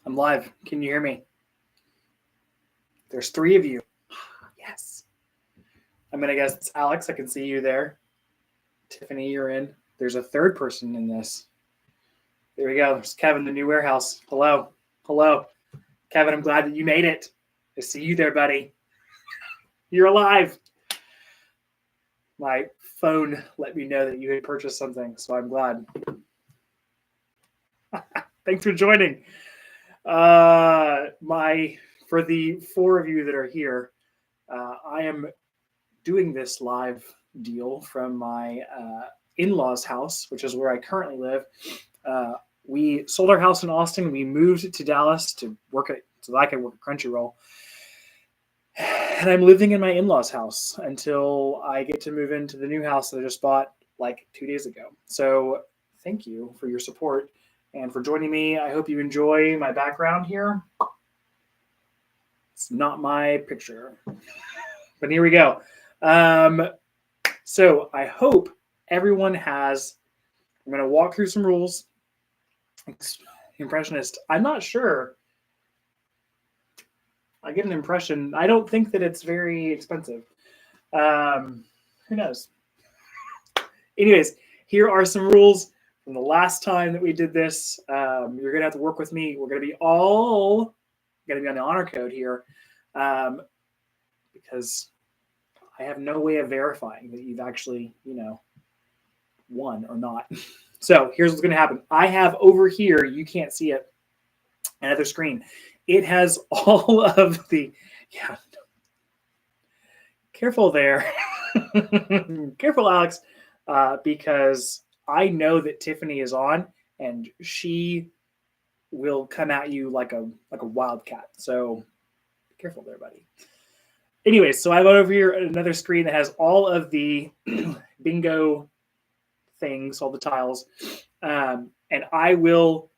I'm live. Can you hear me? There's 3 of you. Yes. I'm going to guess it's Alex. I can see you there. Tiffany, you're in. There's a 3rd person in this. There we go. There's Kevin, the new warehouse. Hello. Hello. Kevin, I'm glad that you made it. I see you there, buddy. You're alive. My phone let me know that you had purchased something, so I'm glad. Thanks for joining. For the 4 of you that are here, I am doing this live deal from my in-laws' house, which is where I currently live. We sold our house in Austin. We moved to Dallas to work so that I could work at Crunchyroll. And I'm living in my in-laws' house until I get to move into the new house that I just bought like 2 days ago. So thank you for your support and for joining me. I hope you enjoy my background here. It's not my picture, but here we go. So I hope everyone has, I'm going to walk through some rules. Impressionist. I'm not sure. I get an impression. I don't think that it's very expensive. Who knows? Anyways, here are some rules from the last time that we did this. You're going to have to work with me. We're going to be on the honor code here because I have no way of verifying that you've actually, won or not. So here's what's going to happen. I have over here, you can't see it, another screen. It has all of the, careful there. Careful, Alex, because I know that Tiffany is on and she will come at you like a wildcat. So be careful there, buddy. Anyways, so I got over here another screen that has all of the bingo things, all the tiles, and I will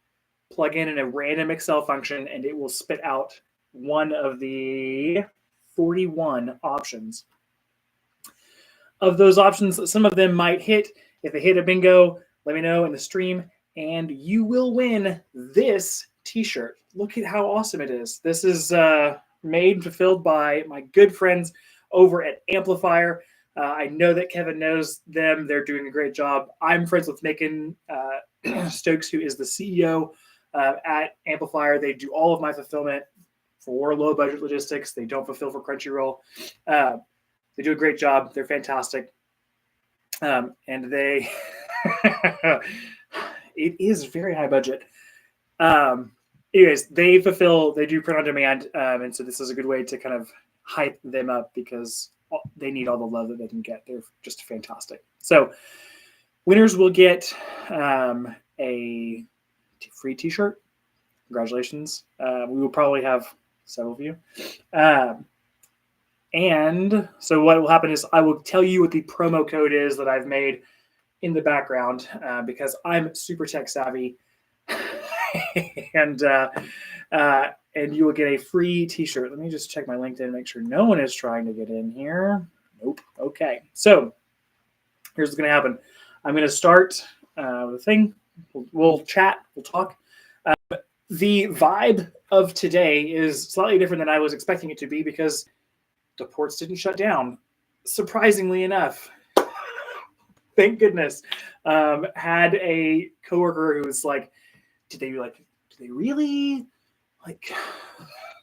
plug in a random Excel function and it will spit out one of the 41 options. Of those options, some of them might hit. If they hit a bingo, let me know in the stream and you will win this t-shirt. Look at how awesome it is. This is made and fulfilled by my good friends over at Amplifier. I know that Kevin knows them. They're doing a great job. I'm friends with Macon Stokes, who is the CEO at Amplifier. They do all of my fulfillment for low budget logistics. They don't fulfill for Crunchyroll. They do a great job. They're fantastic. And they, it is very high budget. Anyways, they do print on demand. And so this is a good way to kind of hype them up because they need all the love that they can get. They're just fantastic. So winners will get a free t-shirt. Congratulations. We will probably have several of you. And so what will happen is I will tell you what the promo code is that I've made in the background because I'm super tech savvy. And you will get a free t-shirt. Let me just check my LinkedIn, make sure no one is trying to get in here. Nope. Okay. So here's what's going to happen. I'm going to start with a thing. We'll chat. We'll talk. The vibe of today is slightly different than I was expecting it to be because the ports didn't shut down. Surprisingly enough. Thank goodness. Had a coworker who was like, did they really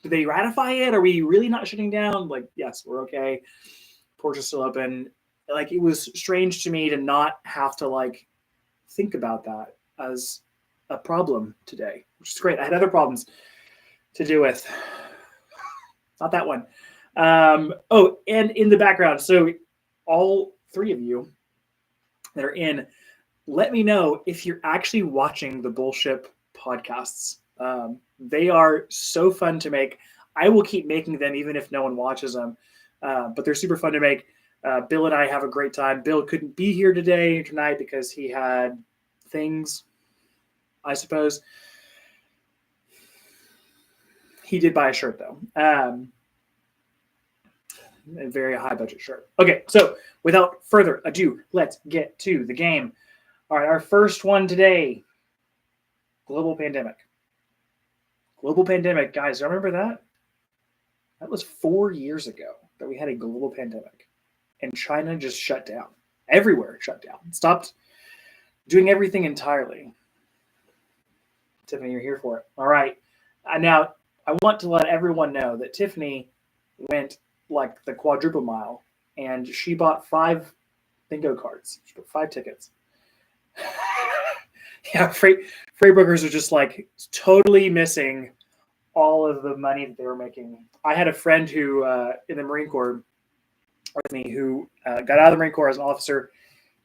did they ratify it? Are we really not shutting down? Like, yes, we're okay. Ports are still open. Like, it was strange to me to not have to think about that as a problem today, which is great. I had other problems to deal with. Not that one. And in the background, so all 3 of you that are in, let me know if you're actually watching the Bullship podcasts. They are so fun to make. I will keep making them even if no one watches them, but they're super fun to make. Bill and I have a great time. Bill couldn't be here tonight because he had things, I suppose. He did buy a shirt though. A very high budget shirt. Okay, so without further ado, let's get to the game. All right, our first one today. global pandemic. Global pandemic, guys, you remember that? That was 4 years ago that we had a global pandemic. And China just shut down. Everywhere shut down. Stopped doing everything entirely. Tiffany, you're here for it. All right. Now, I want to let everyone know that Tiffany went like the quadruple mile, and she bought 5 bingo cards. She bought 5 tickets. Yeah, freight brokers are just like totally missing all of the money that they were making. I had a friend who in the Marine Corps with me who got out of the Marine Corps as an officer.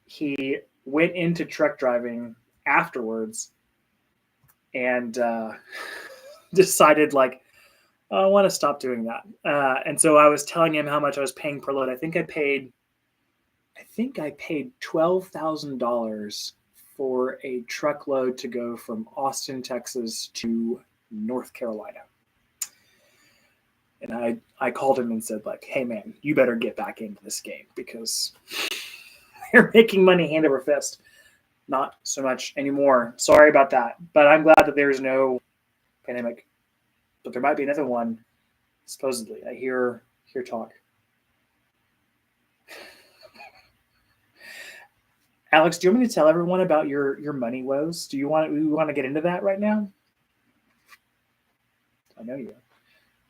He went into truck driving afterwards and decided like, oh, I want to stop doing that. And so I was telling him how much I was paying per load. I think I paid $12,000 for a truckload to go from Austin, Texas to North Carolina. And I called him and said, like, hey, man, you better get back into this game because you're making money hand over fist. Not so much anymore. Sorry about that. But I'm glad that there's no pandemic. But there might be another one, supposedly. I hear talk. Alex, do you want me to tell everyone about your money woes? We want to get into that right now? I know you.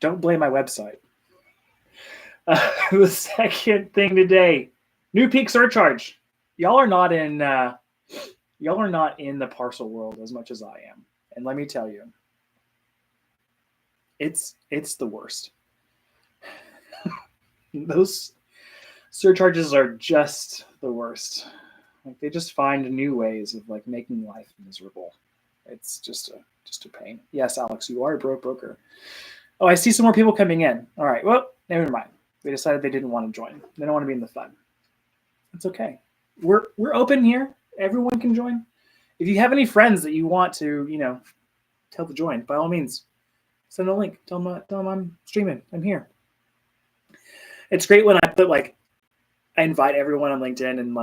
Don't blame my website. The second thing today, new peak surcharge. Y'all are not in the parcel world as much as I am, and let me tell you, it's the worst. Those surcharges are just the worst. Like they just find new ways of like making life miserable. It's just a pain. Yes, Alex, you are a broke broker. Oh, I see some more people coming in. All right. Well, never mind. They decided they didn't want to join. They don't want to be in the fun. It's okay. We're open here. Everyone can join. If you have any friends that you want to, tell to join, by all means, send a link. Tell them I'm streaming. I'm here. It's great when I put I invite everyone on LinkedIn and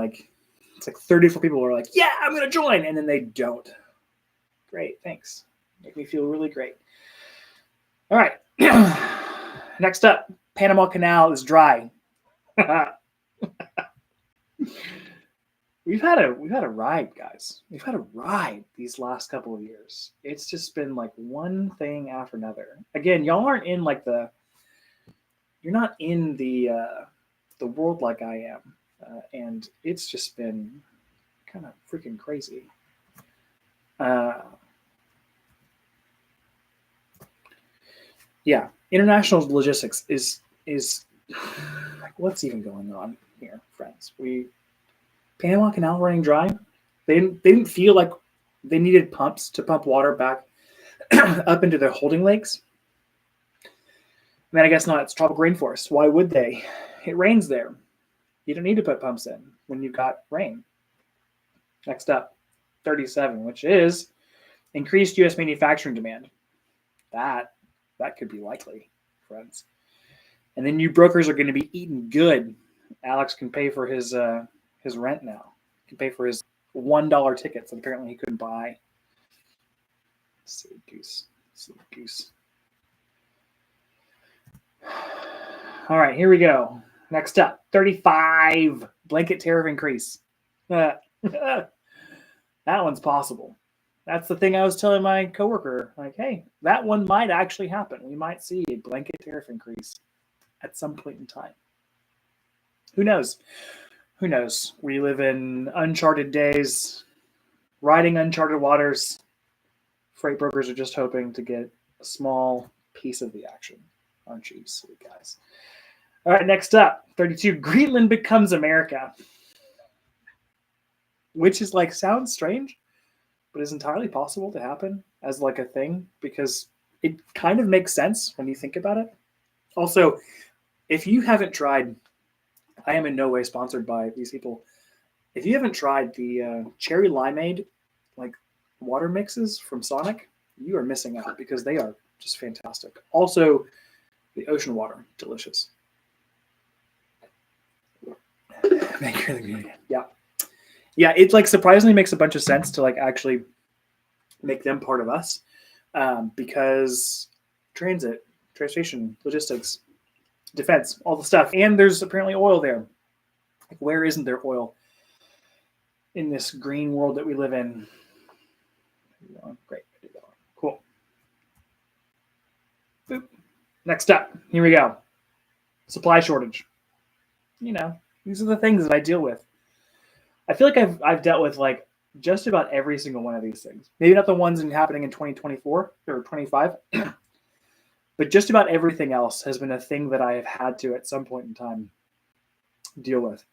it's like 34 people are like, yeah, I'm going to join. And then they don't. Great. Thanks. Make me feel really great. All right. Next up, Panama Canal is dry. We've had a ride, guys. We've had a ride these last couple of years. It's just been like one thing after another. Again, y'all aren't in you're not in the world like I am. And it's just been kind of freaking crazy. Yeah, international logistics is like, what's even going on here, friends? Panama Canal running dry. They didn't feel like they needed pumps to pump water back up into their holding lakes. I mean, I guess not. It's tropical rainforest. Why would they? It rains there. You don't need to put pumps in when you've got rain. Next up, 37, which is increased U.S. manufacturing demand. That could be likely, friends. And then you brokers are going to be eating good. Alex can pay for his rent now. He can pay for his $1 tickets that apparently he couldn't buy. Silly goose. All right, here we go. Next up, 35, blanket tariff increase. That one's possible. That's the thing I was telling my coworker. Like, hey, that one might actually happen. We might see a blanket tariff increase at some point in time. Who knows? We live in uncharted days, riding uncharted waters. Freight brokers are just hoping to get a small piece of the action. Aren't you, silly guys? All right, next up, 32, Greenland becomes America. Which is sounds strange, but is entirely possible to happen as a thing because it kind of makes sense when you think about it. Also, if you haven't tried, I am in no way sponsored by these people. If you haven't tried the cherry limeade water mixes from Sonic, you are missing out because they are just fantastic. Also, the ocean water, delicious. Yeah, it surprisingly makes a bunch of sense to actually make them part of us, because transportation, logistics, defense, all the stuff. And there's apparently oil there. Like, where isn't there oil in this green world that we live in? Great. Cool. Boop. Next up, here we go. Supply shortage. These are the things that I deal with. I feel like I've dealt with like just about every single one of these things. Maybe not the ones happening in 2024 or 25, but just about everything else has been a thing that I have had to at some point in time deal with.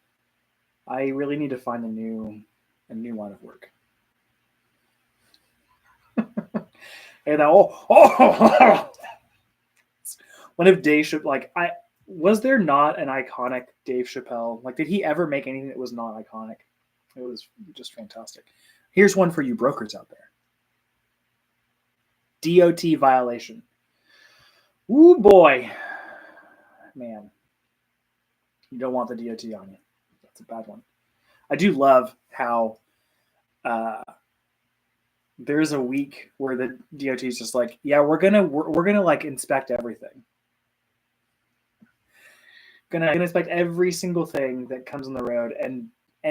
I really need to find a new line of work. And one of Dave Chappelle, was there not an iconic Dave Chappelle? Like, did he ever make anything that was not iconic? It was just fantastic. Here's one for you brokers out there. DOT violation. Ooh, boy. Man. You don't want the DOT on you. That's a bad one. I do love how there's a week where the DOT is just like, yeah, we're gonna like inspect everything. Gonna inspect every single thing that comes on the road, and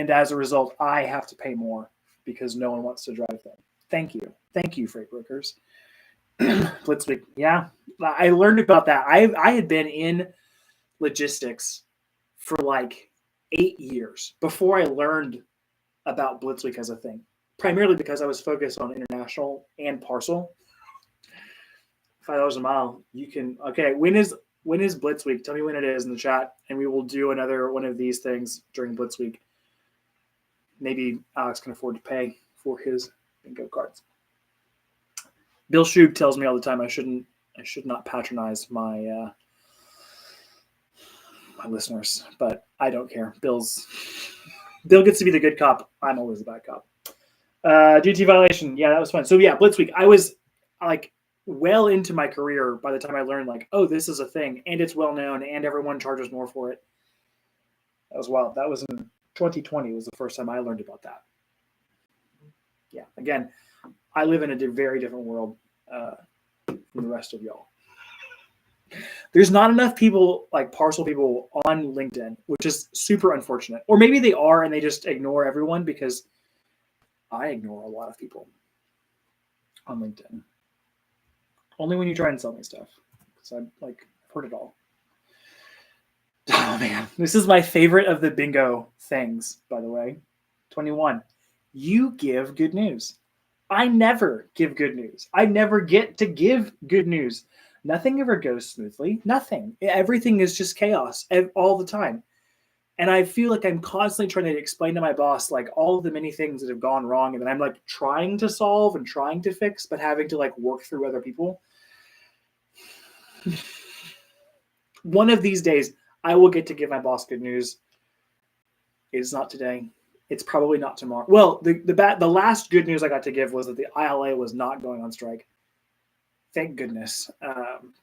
as a result, I have to pay more because no one wants to drive them. Thank you, freight brokers. Blitz Week, yeah, I learned about that. I had been in logistics for like 8 years before I learned about Blitz Week as a thing. Primarily because I was focused on international and parcel. $5 a mile. You can, okay. When is Blitz Week? Tell me when it is in the chat, and we will do another one of these things during Blitz Week. Maybe Alex can afford to pay for his bingo cards. Bill Shug tells me all the time I should not patronize my my listeners, but I don't care. Bill gets to be the good cop. I'm always the bad cop. DT violation. Yeah, that was fun. So yeah, Blitz Week. I was like well into my career by the time I learned like, oh, this is a thing, and it's well known, and everyone charges more for it. That was wild. That was in 2020 was the first time I learned about that. Yeah, again, I live in a very different world from the rest of y'all. There's not enough people, like parcel people, on LinkedIn, which is super unfortunate. Or maybe they are and they just ignore everyone, because I ignore a lot of people on LinkedIn. Only when you try and sell me stuff, because I've heard it all. Oh man, this is my favorite of the bingo things, by the way. 21. You give good news. I never give good news. I never get to give good news. Nothing ever goes smoothly. Nothing. Everything is just chaos all the time. And I feel like I'm constantly trying to explain to my boss like all of the many things that have gone wrong, and that I'm like trying to solve and trying to fix, but having to like work through other people. One of these days, I will get to give my boss good news. It's not today. It's probably not tomorrow. Well, the last good news I got to give was that the ILA was not going on strike. Thank goodness,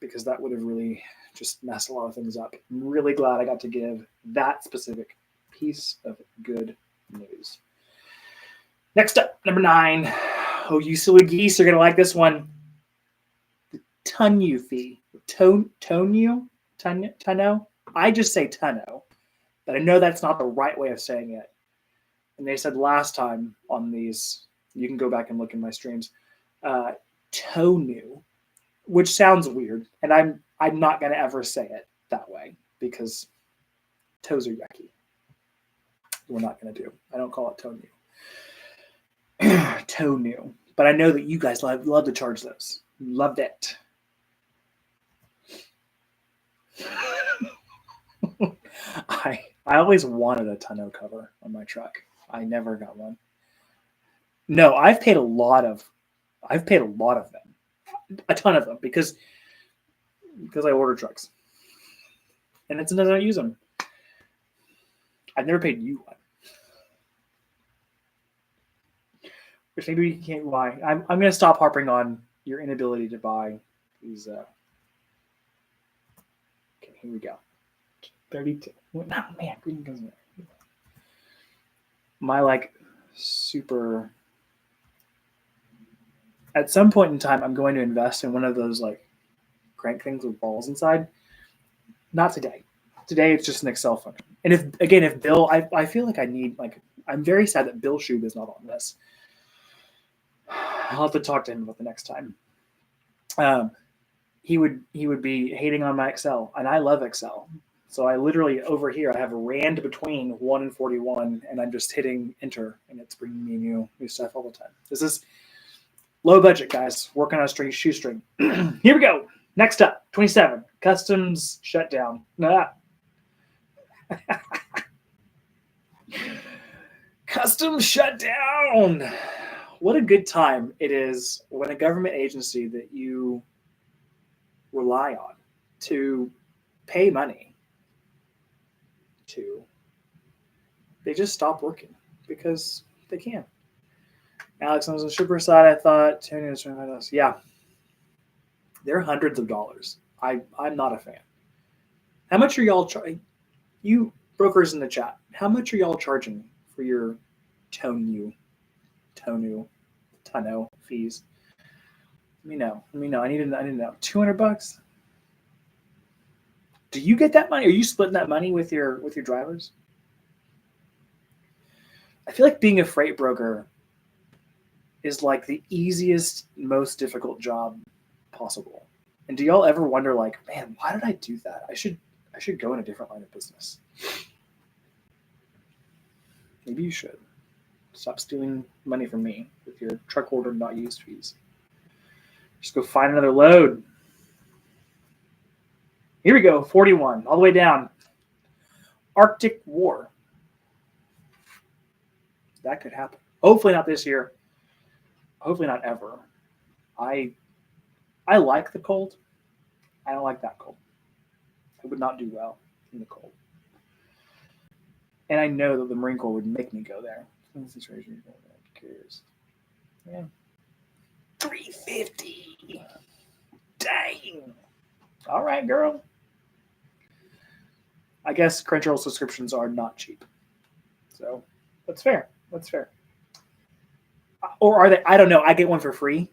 because that would have really just messed a lot of things up. I'm really glad I got to give that specific piece of good news. Next up, number 9. Oh, you silly geese are going to like this one. The TUNU fee. TUNU? I just say TUNO, but I know that's not the right way of saying it. And they said last time on these, you can go back and look in my streams, TONU, which sounds weird, and I'm not going to ever say it that way because toes are yucky. We're not going to do. I don't call it TONU. TONU. But I know that you guys love to charge those. Loved it. I always wanted a tonneau cover on my truck. I never got one. No, I've paid a lot of them. A ton of them because I order trucks. And it's sometimes I don't use them. I've never paid you one. Which maybe you can't buy. I'm going to stop harping on your inability to buy these. Okay, here we go. 32. Oh, man, green goes in there. My super At some point in time, I'm going to invest in one of those like crank things with balls inside. Not today. Today it's just an Excel function. And if Bill, I feel like I need like I'm very sad that Bill Shube is not on this. I'll have to talk to him about the next time. Um, he would be hating on my Excel, and I love Excel. So I literally over here I have a rand between 1 and 41, and I'm just hitting enter, and it's bringing me new stuff all the time. This is low budget, guys. Working on a shoestring. Here we go. Next up, 27. Customs shutdown. Customs shutdown. What a good time it is when a government agency that you rely on to pay money to, they just stop working because they can. Alex, on the shipper side, I thought Tony was $25. Yeah, they're hundreds of dollars. I'm not a fan. How much are y'all charging? You brokers in the chat, how much are y'all charging for your Tonu fees? Let me know. I need to know. $200. Do you get that money? Are you splitting that money with your drivers? I feel like being a freight broker is like the easiest, most difficult job possible. And do y'all ever wonder, like, man, why did I do that? I should go in a different line of business. Maybe you should. Stop stealing money from me with your truck order not used fees. Just go find another load. Here we go, 41, all the way down. Arctic War. That could happen. Hopefully not this year. Hopefully not ever. I like the cold. I don't like that cold. I would not do well in the cold. And I know that the Marine Corps would make me go there. Curious. Yeah. 350. Dang. All right, girl. I guess Crunchyroll subscriptions are not cheap. So that's fair. Or are they? I don't know. I get one for free.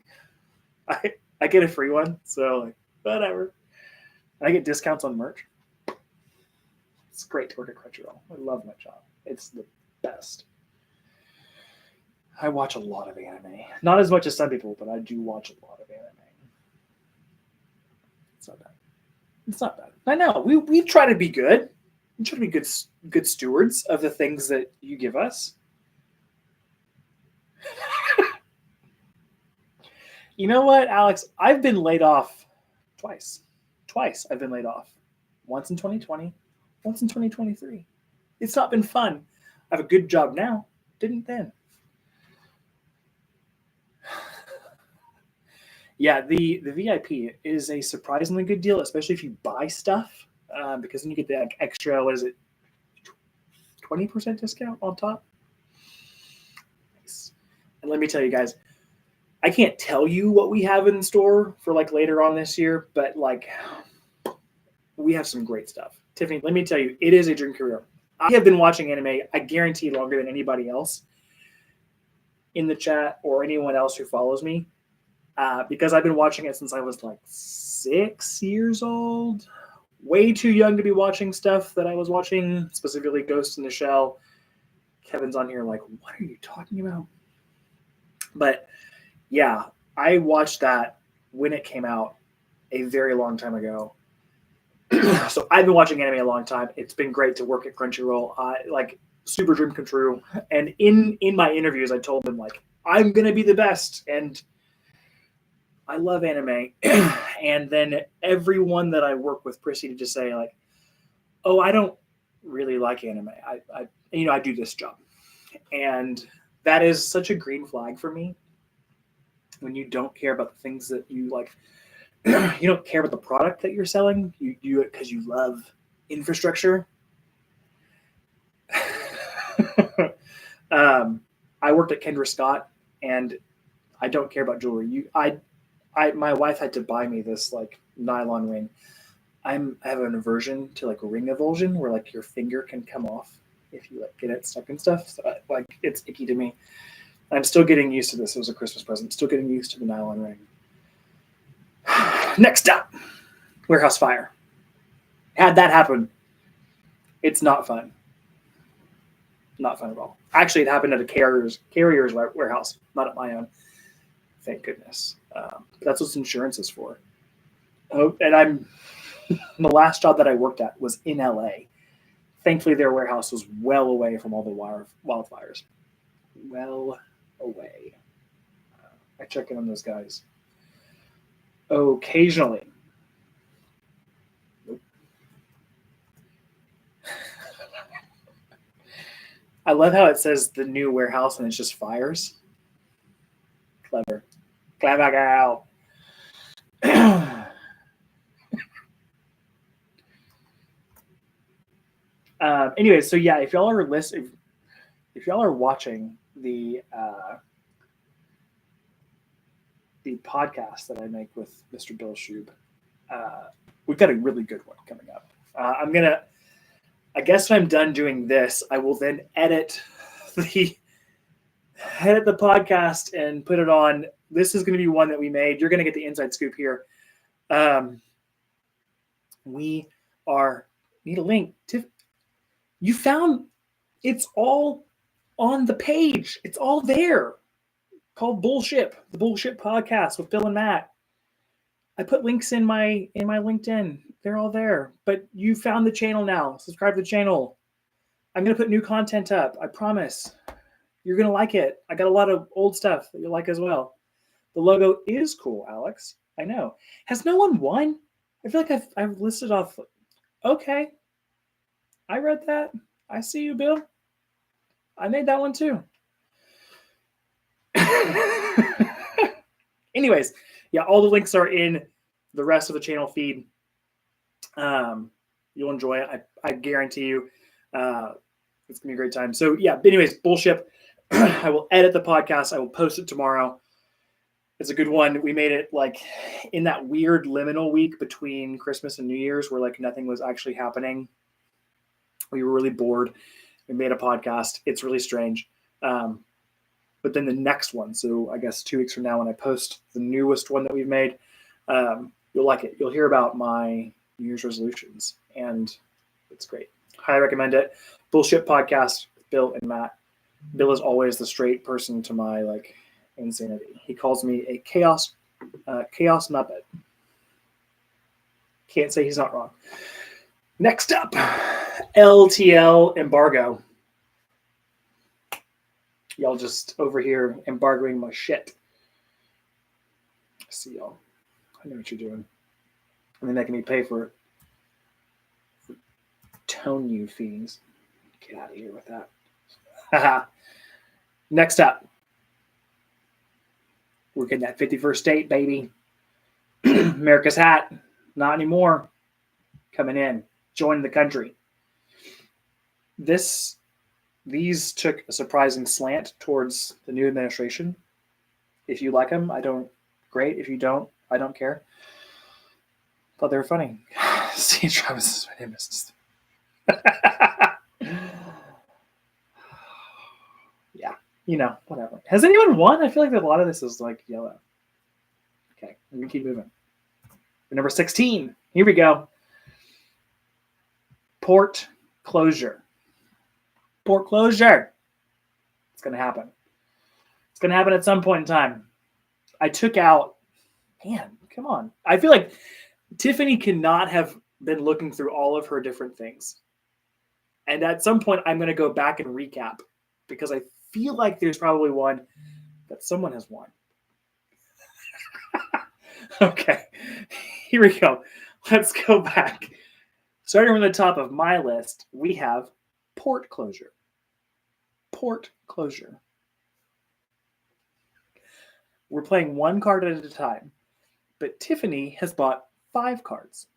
I get a free one. So like, whatever. I get discounts on merch. It's great to work at Crunchyroll. I love my job. It's the best. I watch a lot of anime. Not as much as some people, but I do watch a lot of anime. It's not bad. I know. We try to be good. We try to be good stewards of the things that you give us. You know what, Alex? I've been laid off twice. I've been laid off. Once in 2020, once in 2023. It's not been fun. I have a good job now. Didn't then. Yeah, the VIP is a surprisingly good deal, especially if you buy stuff, because then you get the extra, 20% discount on top? Nice. And let me tell you guys, I can't tell you what we have in store for like later on this year, but like we have some great stuff. Tiffany, let me tell you, it is a dream career. I have been watching anime, I guarantee, longer than anybody else in the chat or anyone else who follows me. Because I've been watching it since I was like 6 years old. Way too young to be watching stuff that I was watching, specifically Ghost in the Shell. Kevin's on here like, what are you talking about? But yeah, I watched that when it came out a very long time ago. So I've been watching anime a long time. It's been great to work at Crunchyroll. Like super dream come true. And in my interviews, I told them like, I'm going to be the best. And I love anime. And then everyone that I work with proceeded to say like, oh, I don't really like anime. I do this job. And that is such a green flag for me. When you don't care about the things that you like, you don't care about the product that you're selling. You do it because you love infrastructure. I worked at Kendra Scott, and I don't care about jewelry. My wife had to buy me this like nylon ring. I have an aversion to like ring avulsion, where like your finger can come off if you like get it stuck and stuff. So like it's icky to me. I'm still getting used to this. It was a Christmas present. Still getting used to the nylon ring. Next up, warehouse fire. Had that happen. It's not fun. Not fun at all. Actually, it happened at a carrier's warehouse, not at my own. Thank goodness. That's what insurance is for. Oh, and the last job that I worked at was in LA. Thankfully, their warehouse was well away from all the wildfires. Well away. I check in on those guys occasionally. Nope. I love how it says the new warehouse and it's just fires. Clever. Clever girl. Anyway, so yeah, if y'all are listening, if y'all are watching the podcast that I make with Mr. Bill Shube, we've got a really good one coming up. I guess when I'm done doing this, I will then edit the podcast and put it on. This is going to be one that we made. You're going to get the inside scoop here. We need a link. You found it's all on the page. It's all there. Called Bullshit, the Bullshit Podcast with Bill and Matt. I put links in my LinkedIn. They're all there. But you found the channel now. Subscribe to the channel. I'm going to put new content up. I promise. You're going to like it. I got a lot of old stuff that you'll like as well. The logo is cool, Alex. I know. Has no one won? I feel like I've listed off. Okay. I read that. I see you, Bill. I made that one too. Anyways, yeah, all the links are in the rest of the channel feed. You'll enjoy it. I guarantee you. It's gonna be a great time. So yeah, but anyways, Bullshit. I will edit the podcast. I will post it tomorrow. It's a good one. We made it like in that weird liminal week between Christmas and New Year's where like nothing was actually happening. We were really bored. We made a podcast. It's really strange. But then the next one, so I guess 2 weeks from now when I post the newest one that we've made, you'll like it. You'll hear about my New Year's resolutions, and it's great. Highly recommend it. Bullshit Podcast with Bill and Matt. Bill is always the straight person to my like insanity. He calls me a chaos muppet. Can't say he's not wrong. Next up, LTL embargo. Y'all just over here embargoing my shit. I see y'all. I know what you're doing. And then making me pay for tone you fees. Get out of here with that. Haha. Next up. We're getting that 51st state, baby. America's hat. Not anymore. Coming in. Joining the country. These took a surprising slant towards the new administration. If you like them, great. If you don't, I don't care. Thought they were funny. Steve Travis is my name. Yeah, whatever. Has anyone won? I feel like a lot of this is like yellow. Okay, let me keep moving. Number 16. Here we go. Port closure. Port closure. It's going to happen. It's going to happen at some point in time. I took out, man, come on. I feel like Tiffany cannot have been looking through all of her different things. And at some point, I'm going to go back and recap because I feel like there's probably one that someone has won. Okay, here we go. Let's go back. Starting from the top of my list, we have port closure. Port closure. We're playing one card at a time, but Tiffany has bought 5 cards.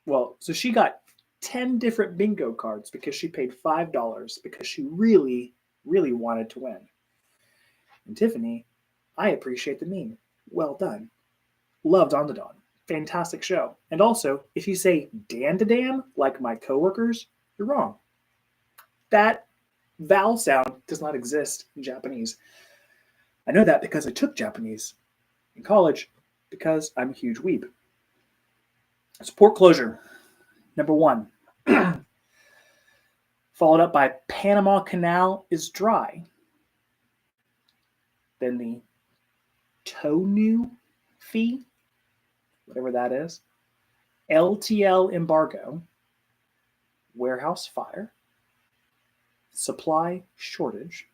Well, so she got 10 different bingo cards because she paid $5 because she really, really wanted to win. And Tiffany, I appreciate the meme. Well done. Loved On the Dawn. Fantastic show. And also, if you say Dan to Dan, like my coworkers, you're wrong. That vowel sound does not exist in Japanese. I know that because I took Japanese in college because I'm a huge weeb. Support closure. Number 1. Followed up by Panama Canal is dry. Then the TONU fee, whatever that is. LTL embargo. Warehouse fire. Supply shortage.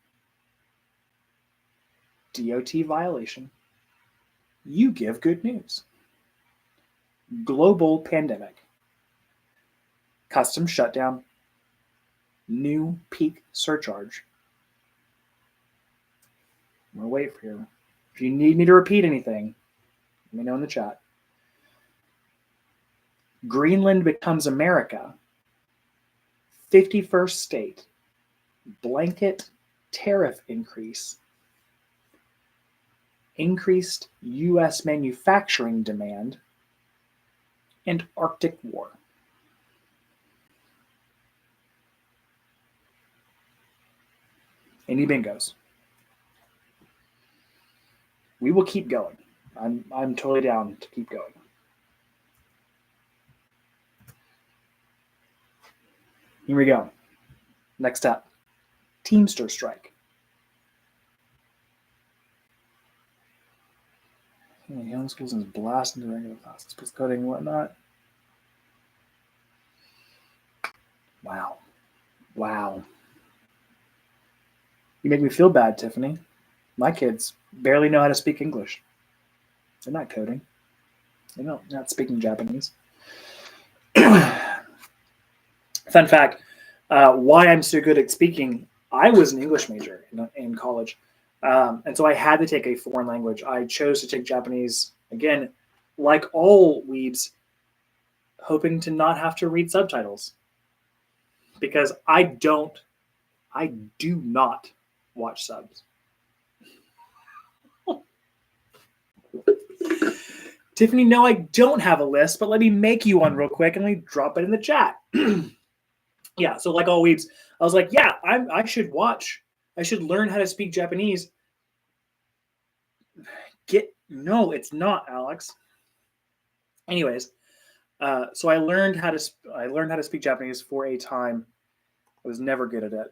DOT violation. You give good news. Global pandemic. Customs shutdown. New peak surcharge. I'm going to wait for you. If you need me to repeat anything, let me know in the chat. Greenland becomes America. 51st state. Blanket tariff increase. Increased U.S. manufacturing demand. And Arctic war. Any bingos? We will keep going. I'm totally down to keep going. Here we go. Next up, Teamster strike. Young schools is blasting the regular classes, post coding and whatnot. Wow. You make me feel bad, Tiffany. My kids barely know how to speak English. They're not coding. They're not speaking Japanese. Fun fact, why I'm so good at speaking, I was an English major in college. And so I had to take a foreign language. I chose to take Japanese, again, like all weebs, hoping to not have to read subtitles. Because I do not watch subs. Tiffany, no, I don't have a list, but let me make you one real quick and let me drop it in the chat. Yeah, so like all weebs, I was like, yeah, I should learn how to speak Japanese. No, it's not, Alex. Anyways, so I learned how to speak Japanese for a time. I was never good at it.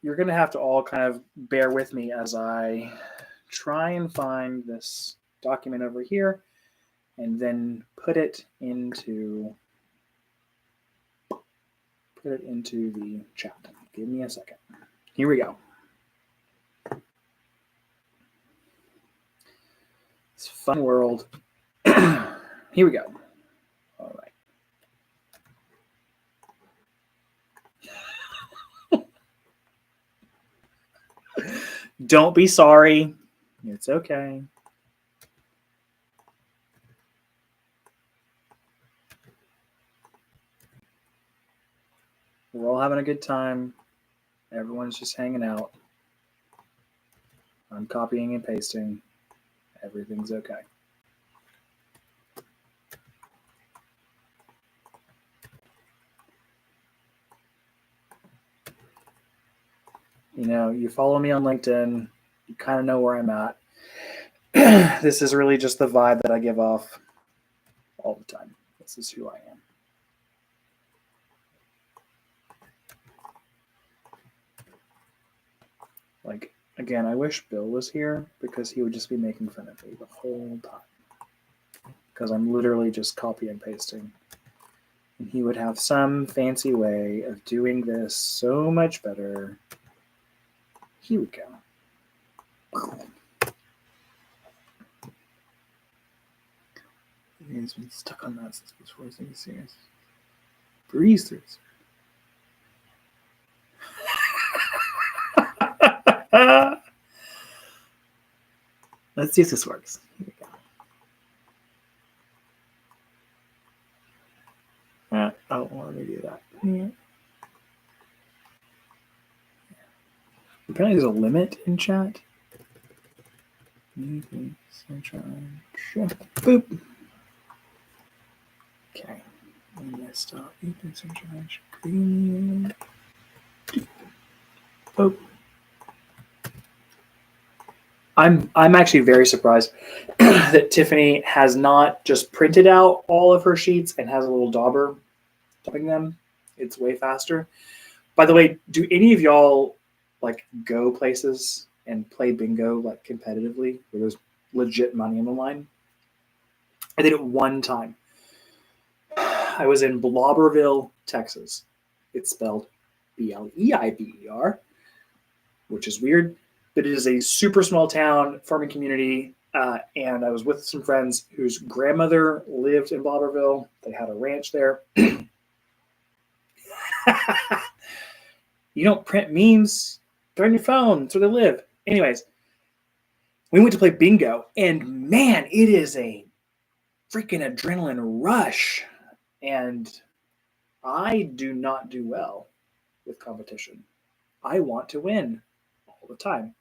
You're gonna have to all kind of bear with me as I try and find this document over here and then put it into the chat. Give me a second. Here we go. It's fun world. Here we go. All right. Don't be sorry. It's okay. We're all having a good time. Everyone's just hanging out. I'm copying and pasting. Everything's okay. You follow me on LinkedIn. You kind of know where I'm at. This is really just the vibe that I give off all the time. This is who I am. Again, I wish Bill was here because he would just be making fun of me the whole time. Because I'm literally just copy and pasting. And he would have some fancy way of doing this so much better. Here we go. He's been stuck on that since before he's serious. Breeze through this. Let's see if this works. Here we go. I don't want to do that. Yeah. Apparently there's a limit in chat. Boop. Okay. I'm going to stop. Boop. I'm actually very surprised that Tiffany has not just printed out all of her sheets and has a little dauber dubbing them. It's way faster. By the way, do any of y'all like go places and play bingo like competitively where there's legit money on the line? I did it one time. I was in Blobberville, Texas. It's spelled Bleiber, which is weird, but it is a super small town farming community. And I was with some friends whose grandmother lived in Blobberville. They had a ranch there. You don't print memes. They're on your phone. That's where they live. Anyways, we went to play bingo, and man, it is a freaking adrenaline rush. And I do not do well with competition. I want to win all the time.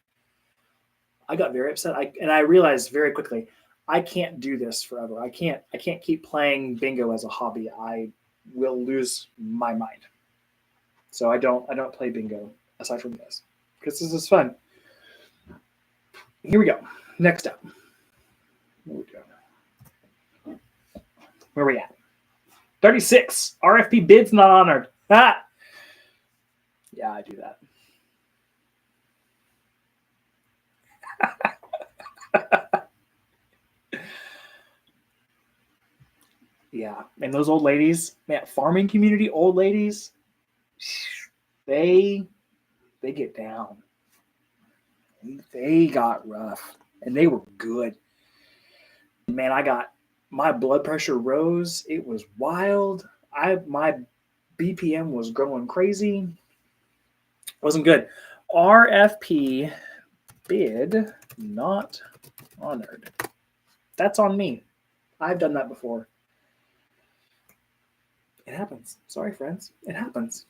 I got very upset. And I realized very quickly, I can't do this forever. I can't keep playing bingo as a hobby. I will lose my mind. So I don't play bingo aside from this because this is fun. Here we go. Next up. Where are we at? 36. RFP bids not honored. Ah! Yeah, I do that. Yeah, and those old ladies, man, farming community old ladies, they get down. They got rough, and they were good. Man, my blood pressure rose. It was wild. My BPM was going crazy. It wasn't good. RFP bid not honored. That's on me. I've done that before. It happens. Sorry, friends. It happens.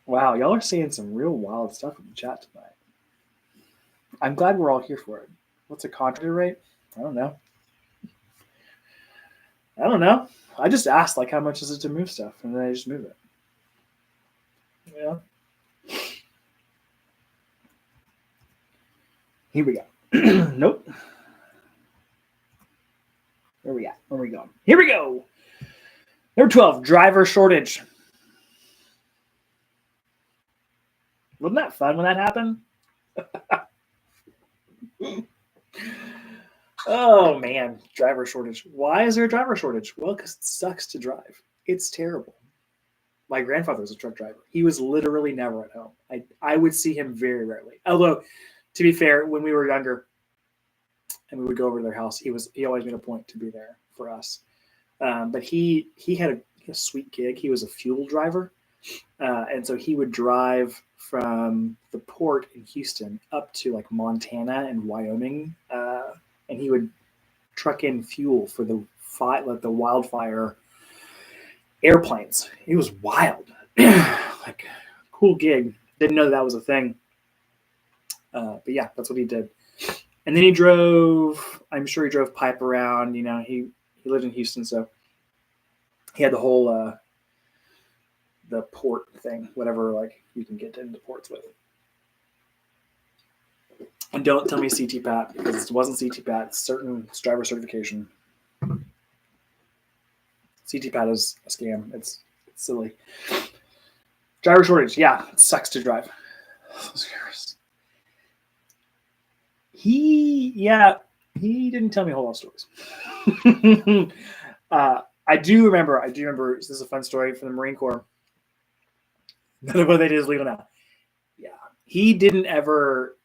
Wow, y'all are seeing some real wild stuff in the chat tonight. I'm glad we're all here for it. What's a contractor rate? I don't know. I just asked, like, how much is it to move stuff? And then I just move it. Yeah. Here we go. Nope. Where we at? Where are we going? Here we go. Number 12, driver shortage. Wasn't that fun when that happened? Oh, man. Driver shortage. Why is there a driver shortage? Well, because it sucks to drive. It's terrible. My grandfather was a truck driver. He was literally never at home. I would see him very rarely. Although, to be fair, when we were younger and we would go over to their house, he always made a point to be there for us. But he had a sweet gig. He was a fuel driver. And so he would drive from the port in Houston up to like Montana and Wyoming. And he would truck in fuel for the wildfire airplanes. It was wild. Like, cool gig. Didn't know that was a thing. But yeah, that's what he did. And then he drove, I'm sure he drove pipe around. You know, he lived in Houston, so he had the whole the port thing, whatever like you can get into ports with. And don't tell me CTPAT, because it wasn't CTPAT. It's certain driver certification. CTPAT is a scam. It's silly. Driver shortage. Yeah, it sucks to drive. He didn't tell me a whole lot of stories. I do remember, this is a fun story from the Marine Corps. None of what they did is legal now. Yeah. He didn't ever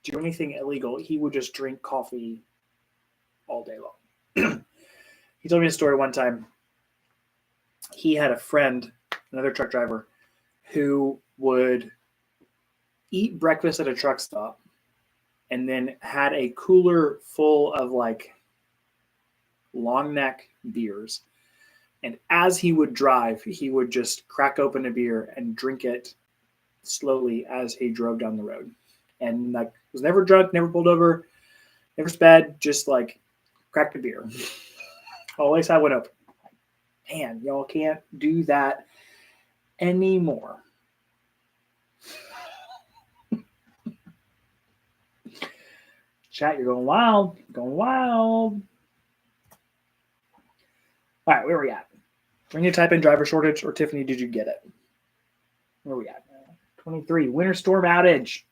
do anything illegal. He would just drink coffee all day long. He told me a story one time. He had a friend, another truck driver, who would eat breakfast at a truck stop and then had a cooler full of like long neck beers. And as he would drive, he would just crack open a beer and drink it slowly as he drove down the road. And like was never drunk, never pulled over, never sped, just like cracked a beer. Always had one open. Man, y'all can't do that anymore. Chat, you're going wild. Going wild. All right, where are we at? We need to type in driver shortage, or Tiffany, did you get it? Where are we at? 23, winter storm outage.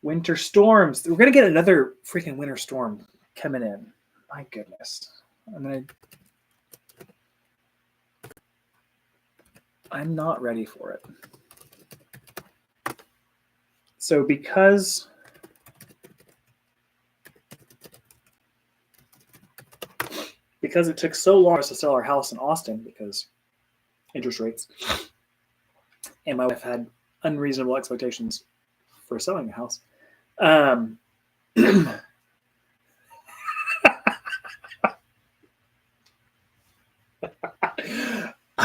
Winter storms. We're going to get another freaking winter storm coming in. My goodness. I'm not ready for it. So because it took so long for us to sell our house in Austin because interest rates, and my wife had unreasonable expectations for selling a house.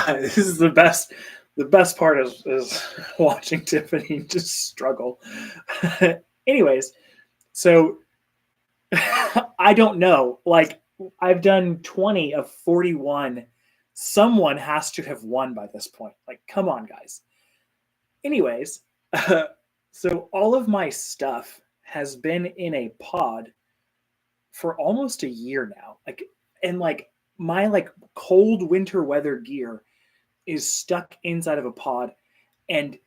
This is the best. The best part is watching Tiffany just struggle. Anyways, so I don't know. Like, I've done 20 of 41. Someone has to have won by this point. Like, come on, guys. Anyways, so all of my stuff has been in a pod for almost a year now. My cold winter weather gear is stuck inside of a pod, and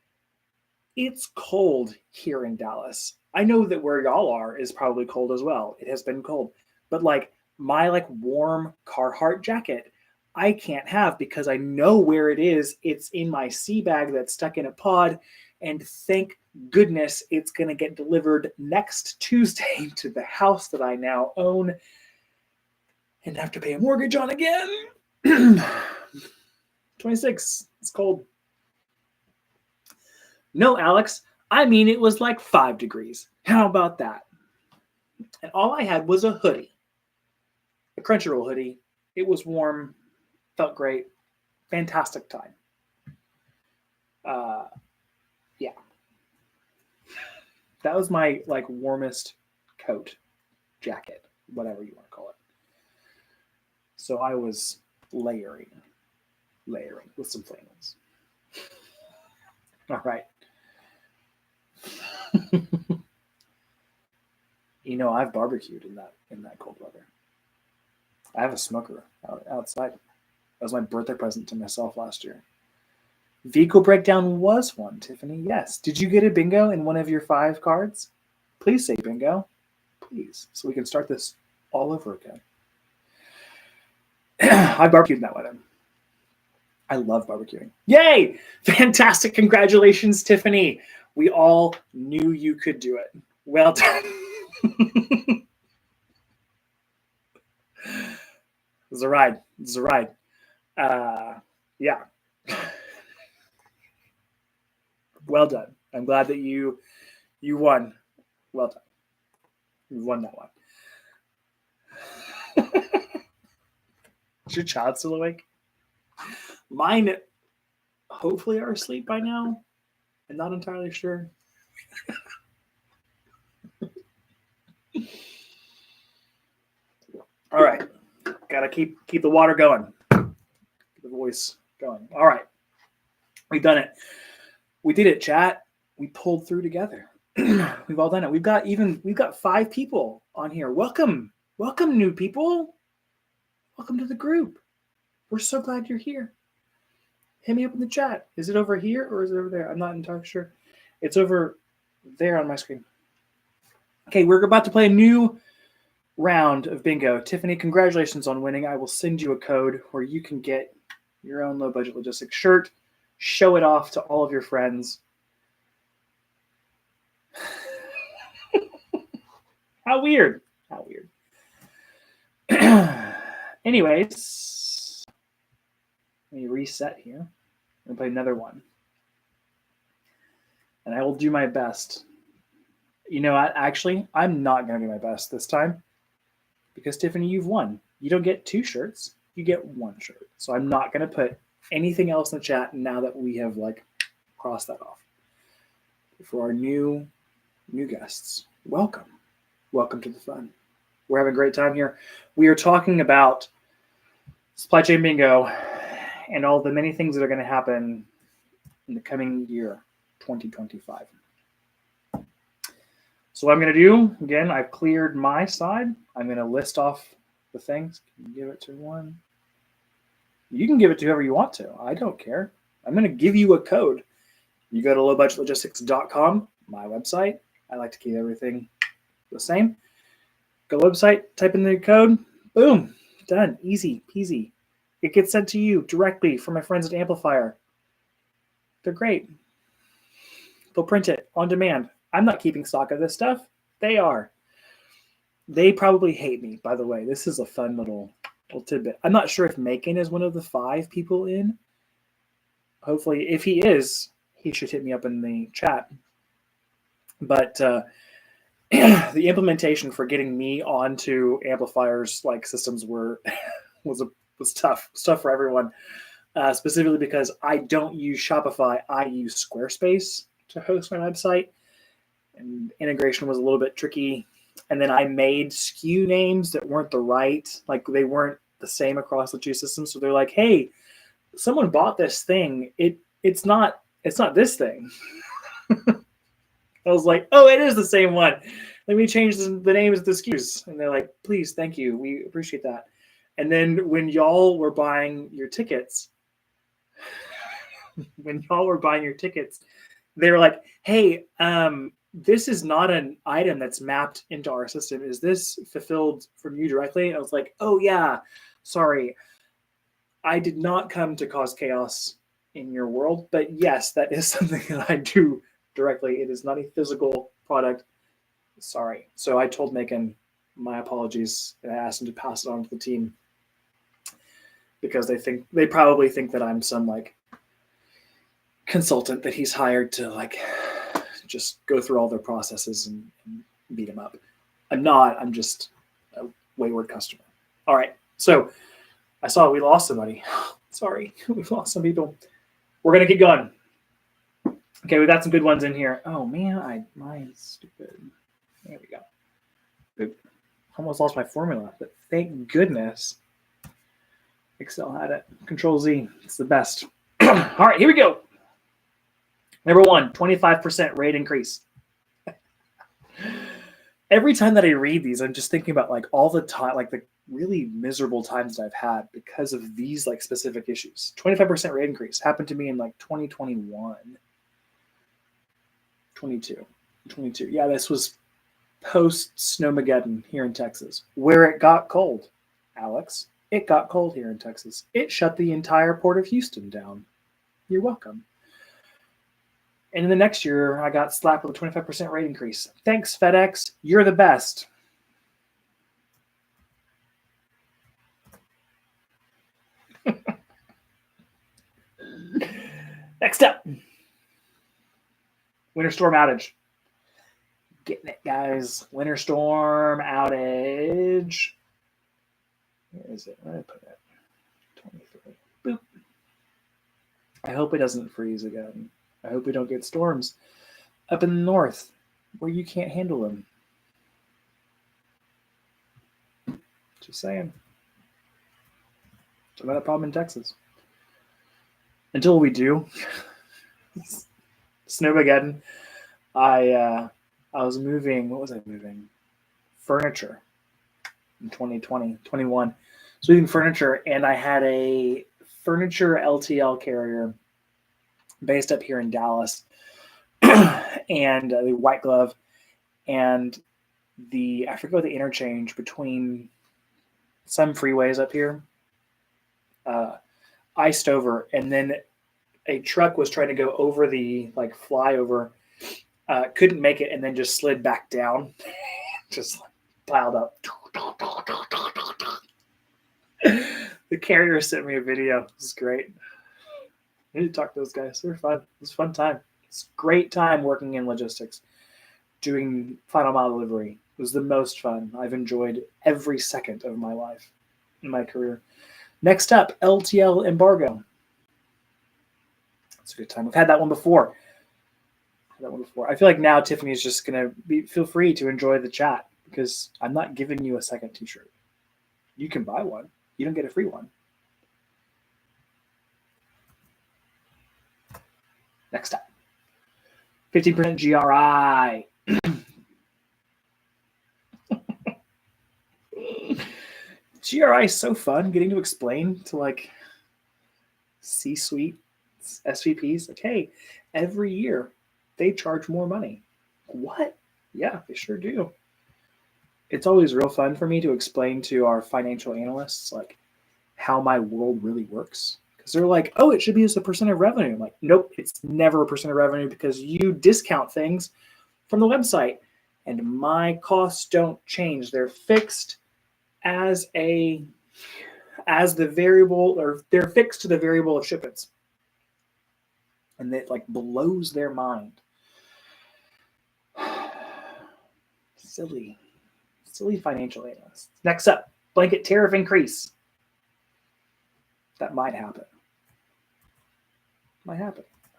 it's cold here in Dallas. I know that where y'all are is probably cold as well. It has been cold, but my warm Carhartt jacket, I can't have because I know where it is. It's in my sea bag that's stuck in a pod, and thank goodness it's going to get delivered next Tuesday to the house that I now own and have to pay a mortgage on again. 26. It's cold. No, Alex. I mean, it was like 5 degrees. How about that? And all I had was a hoodie. A Crunchyroll hoodie. It was warm. Felt great. Fantastic time. Yeah. That was my warmest coat, jacket, whatever you want to call it. So I was layering with some flannels. All right. I've barbecued in that cold weather. I have a smoker outside. That was my birthday present to myself last year. Vehicle breakdown was one, Tiffany. Yes. Did you get a bingo in one of your 5 cards? Please say bingo. Please. So we can start this all over again. I barbecued in that weather. I love barbecuing. Yay! Fantastic. Congratulations, Tiffany. We all knew you could do it. Well done. It's a ride. Yeah. Well done. I'm glad that you won. Well done. You won that one. Is your child still awake? Mine hopefully are asleep by now. I'm not entirely sure. All right. Gotta keep the water going. Keep the voice going. All right. We've done it. We did it, chat. We pulled through together. We've all done it. We've got 5 people on here. Welcome, new people. Welcome to the group. We're so glad you're here. Hit me up in the chat. Is it over here or is it over there? I'm not entirely sure. It's over there on my screen. Okay, we're about to play a new round of bingo. Tiffany, congratulations on winning. I will send you a code where you can get your own low budget logistics shirt. Show it off to all of your friends. How weird. Anyways, let me reset here. I'm going to play another one. And I will do my best. Actually, I'm not going to do my best this time. Because, Tiffany, you've won. You don't get 2 shirts. You get 1 shirt. So I'm not going to put anything else in the chat now that we have crossed that off. For our new guests, welcome to the fun. We're having a great time here. We are talking about supply chain bingo and all the many things that are going to happen in the coming year, 2025. So what I'm going to do, again, I've cleared my side. I'm going to list off the things. Can you give it to one? You can give it to whoever you want to. I don't care. I'm going to give you a code. You go to lowbudgetlogistics.com, my website. I like to keep everything the same. Go to the website, type in the code, boom, done, easy peasy. It gets sent to you directly from my friends at Amplifier. They're great. They'll print it on demand. I'm not keeping stock of this stuff. They are. They probably hate me, by the way. This is a fun little tidbit. I'm not sure if Macon is one of the 5 people in. Hopefully, if he is, he should hit me up in the chat. But the implementation for getting me onto Amplifier's systems was tough. It's tough for everyone, specifically because I don't use Shopify. I use Squarespace to host my website, and integration was a little bit tricky. And then I made SKU names that weren't the right, they weren't the same across the 2 systems. So they're like, "Hey, someone bought this thing. It's not this thing." I was like, "Oh, it is the same one. Let me change the names of the SKUs." And they're like, "Please, thank you. We appreciate that." And then when y'all were buying your tickets, they were like, "Hey, this is not an item that's mapped into our system. Is this fulfilled from you directly?" I was like, "Oh yeah, sorry. I did not come to cause chaos in your world, but yes, that is something that I do directly. It is not a physical product. Sorry." So I told Macon my apologies, and I asked him to pass it on to the team because they probably think that I'm some consultant that he's hired to just go through all their processes and beat them up. I'm not. I'm just a wayward customer. All right. So I saw we lost somebody. Sorry, we've lost some people. We're gonna keep going. Okay, we got some good ones in here. Oh man, mine's stupid. There we go. Oop. Almost lost my formula, but thank goodness Excel had it. Control Z. It's the best. All right, here we go. Number 1, 25% rate increase. Every time that I read these, I'm just thinking about all the time, the really miserable times that I've had because of these specific issues. 25% rate increase happened to me in 2021, 22. Yeah, this was post Snowmageddon here in Texas, where it got cold. Alex, it got cold here in Texas. It shut the entire port of Houston down. You're welcome. And in the next year, I got slapped with a 25% rate increase. Thanks, FedEx. You're the best. Next up, winter storm outage. Getting it, guys. Winter storm outage. Where is it? Where did I put it? 23. Boop. I hope it doesn't freeze again. I hope we don't get storms up in the north where you can't handle them. Just saying. It's another problem in Texas. Until we do, Snowmageddon, I was moving. What was I moving? Furniture in 2020, 21. So moving furniture, and I had a furniture LTL carrier based up here in Dallas, and the white glove, and I forget what the interchange between some freeways up here, iced over, and then a truck was trying to go over the flyover, couldn't make it, and then just slid back down, just piled up. The carrier sent me a video. It was great. I need to talk to those guys. They were fun. It was a fun time. It's a great time working in logistics, doing final mile delivery. It was the most fun. I've enjoyed every second of my life in my career. Next up, LTL embargo. It's a good time. We've had that one before. I feel like now Tiffany is just going to feel free to enjoy the chat because I'm not giving you a second t-shirt. You can buy one. You don't get a free one. Next up, 15% GRI. GRI is so fun getting to explain to like C-suite SVPs, like, hey, every year they charge more money. What? Yeah, they sure do. It's always real fun for me to explain to our financial analysts like how my world really works. Because they're like, oh, it should be as a percent of revenue. I'm like, nope, it's never a percent of revenue because you discount things from the website and my costs don't change. They're fixed as the variable, or they're fixed to the variable of shipments. And it like blows their mind. Silly financial analysts. Next up, blanket tariff increase. That might happen.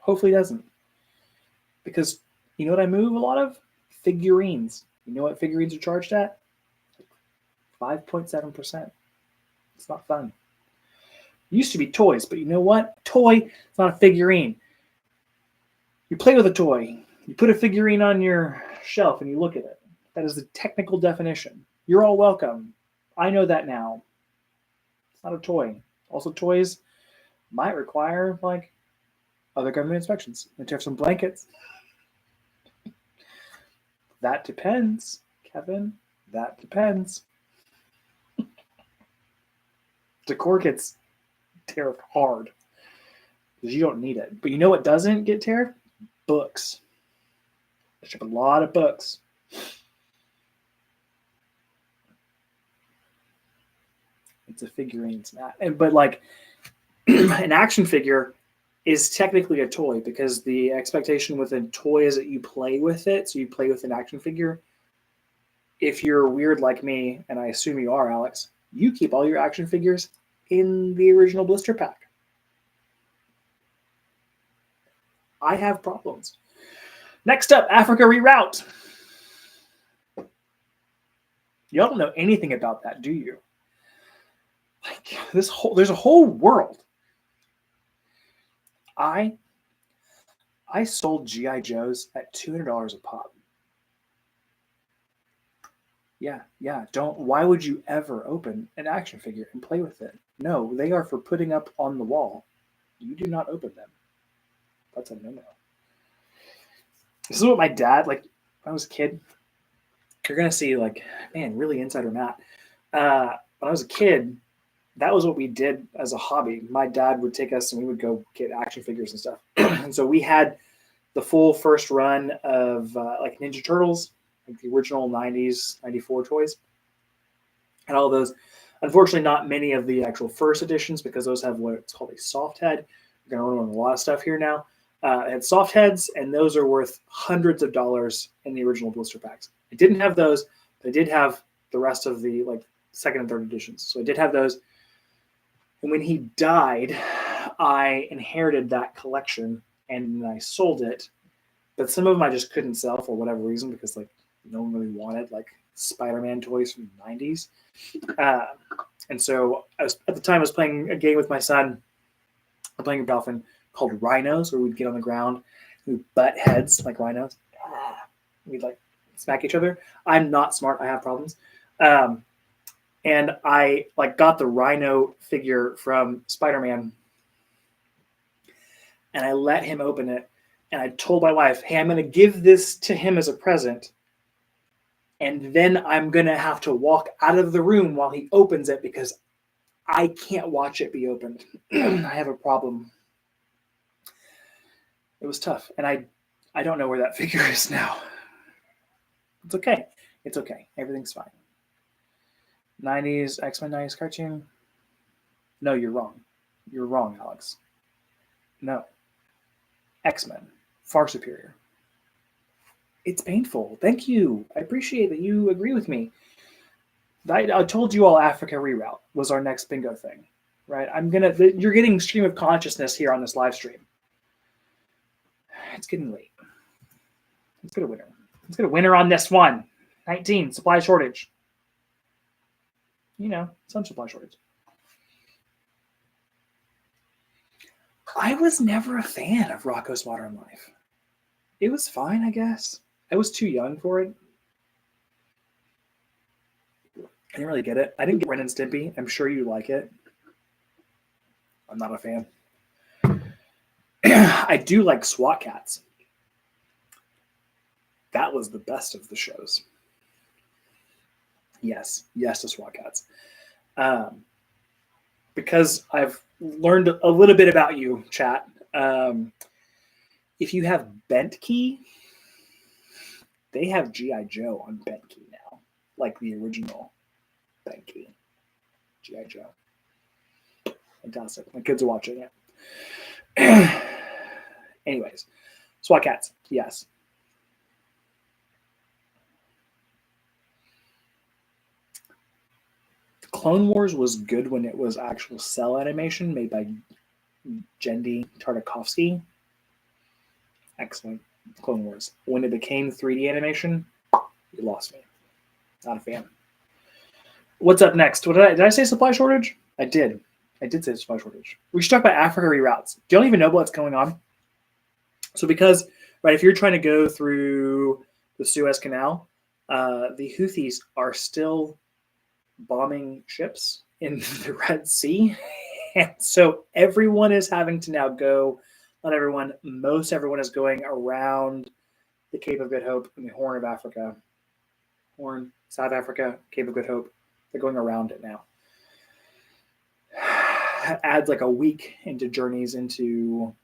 Hopefully it doesn't. Because you know what I move a lot of? Figurines. You know what figurines are charged at? 5.7%. It's not fun. It used to be toys, but you know what? Toy is not a figurine. You play with a toy. You put a figurine on your shelf and you look at it. That is the technical definition. You're all welcome. I know that now. It's not a toy. Also, toys might require like other government inspections. And to have some blankets. That depends, Kevin. That depends. Decor gets tariffed hard because you don't need it. But you know what doesn't get tariffed? Books. They ship a lot of books. It's a figurine. It's not. But like an action figure is technically a toy because the expectation with a toy is that you play with it. So you play with an action figure. If you're weird like me, and I assume you are, Alex, you keep all your action figures in the original blister pack. I have problems. Next up, Africa Reroute. Y'all don't know anything about that, do you? Like there's a whole world. I sold G.I. Joes at $200 a pop. Yeah. Why would you ever open an action figure and play with it? No, they are for putting up on the wall. You do not open them. That's a no-no. This is what my dad, like, when I was a kid, you're going to see, like, man, really insider Matt. When I was a kid, that was what we did as a hobby. My dad would take us and we would go get action figures and stuff. And so we had the full first run of like Ninja Turtles, like the original 90s, 94 toys, and all those. Unfortunately, not many of the actual first editions because those have what it's called a soft head. We're going to learn a lot of stuff here now. It had soft heads, and those are worth hundreds of dollars in the original blister packs. I didn't have those, but I did have the rest of the like second and third editions. So I did have those. And when he died, I inherited that collection and I sold it. But some of them I just couldn't sell for whatever reason because like no one really wanted like Spider-Man toys from the 90s. And so at the time I was playing a game with my son. I'm playing a Dolphin called Rhinos, where we'd get on the ground, we'd butt heads like rhinos. We'd like smack each other. I'm not smart. I have problems. And I like got the Rhino figure from Spider-Man and I let him open it. And I told my wife, hey, I'm going to give this to him as a present. And then I'm going to have to walk out of the room while he opens it because I can't watch it be opened. I have a problem. It was tough. And I don't know where that figure is now. It's okay. It's okay. Everything's fine. 90s, X-Men 90s cartoon. No, you're wrong. You're wrong, Alex. No. X-Men. Far superior. It's painful. Thank you. I appreciate that you agree with me. I told you all Africa Reroute was our next bingo thing, right? You're getting stream of consciousness here on this live stream. It's getting late. Let's get a winner. Let's get a winner on this one. 19, supply shortage. You know, some supply shortage. I was never a fan of Rocko's Modern Life. It was fine, I guess. I was too young for it. I didn't really get it. I didn't get Ren and Stimpy. I'm sure you like it. I'm not a fan. I do like SWAT Cats. That was the best of the shows. Yes to SWAT Cats. Because I've learned a little bit about you, chat. If you have Bent Key, they have G.I. Joe on Bent Key now, like the original Bent Key. G.I. Joe. Fantastic. My kids are watching it. Anyways, SWAT Cats, yes. Clone Wars was good when it was actual cell animation made by Genndy Tartakovsky. Excellent. Clone Wars. When it became 3D animation, you lost me. Not a fan. What's up next? Did I say supply shortage? I did. I did say supply shortage. We should talk about Africa reroutes. Do you don't even know what's going on? So because, right, if you're trying to go through the Suez Canal, the Houthis are still bombing ships in the Red Sea. And so everyone is having to now go, not everyone, most everyone is going around the Cape of Good Hope and the Horn of Africa. Horn, South Africa, Cape of Good Hope. They're going around it now. Adds like a week into journeys into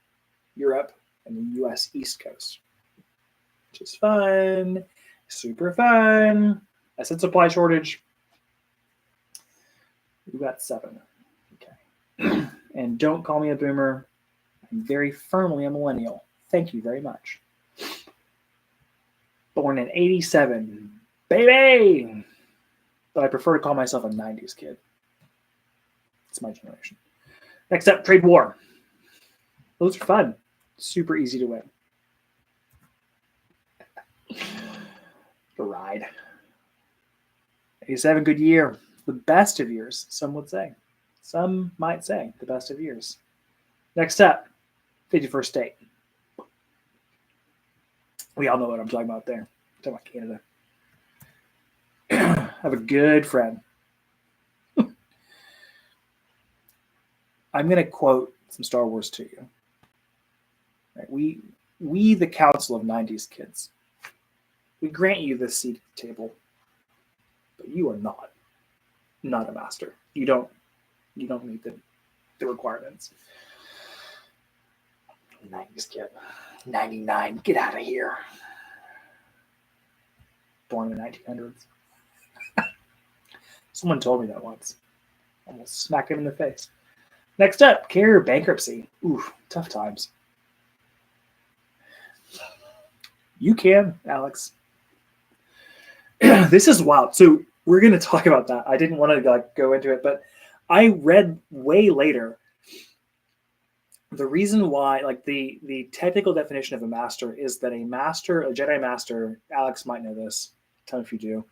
Europe and the US East Coast, which is fun. Super fun. I said supply shortage. We got 7. Okay. And don't call me a boomer. I'm very firmly a millennial. Thank you very much. Born in 87. Baby! But I prefer to call myself a 90s kid. It's my generation. Next up, trade war. Those are fun. Super easy to win. The ride. 87, good year. The best of years, some would say. Some might say the best of years. Next up, 51st state. We all know what I'm talking about there. I'm talking about Canada. I have a good friend. I'm going to quote some Star Wars to you. Right? We, the Council of 90s kids, we grant you this seat at the table, but you are not a master. You don't meet the requirements. 90s kid. 99, get out of here. Born in the 1900s. Someone told me that once. Almost smacked him in the face. Next up, carrier bankruptcy. Ooh, tough times. You can, Alex. This is wild. So we're going to talk about that. I didn't want to go into it, but I read way later the reason why, the technical definition of a master is that a Jedi master, Alex might know this, tell me if you do.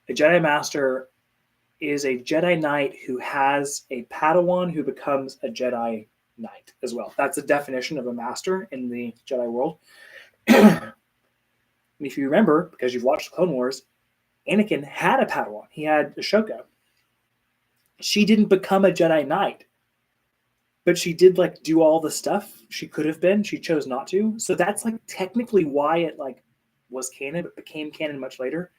A Jedi master is a Jedi Knight who has a Padawan who becomes a Jedi Knight as well. That's the definition of a master in the Jedi world. And if you remember, because you've watched Clone Wars, Anakin had a Padawan. He had Ahsoka. She didn't become a Jedi Knight, but she did do all the stuff she could have been. She chose not to. So that's technically why it was canon, but became canon much later.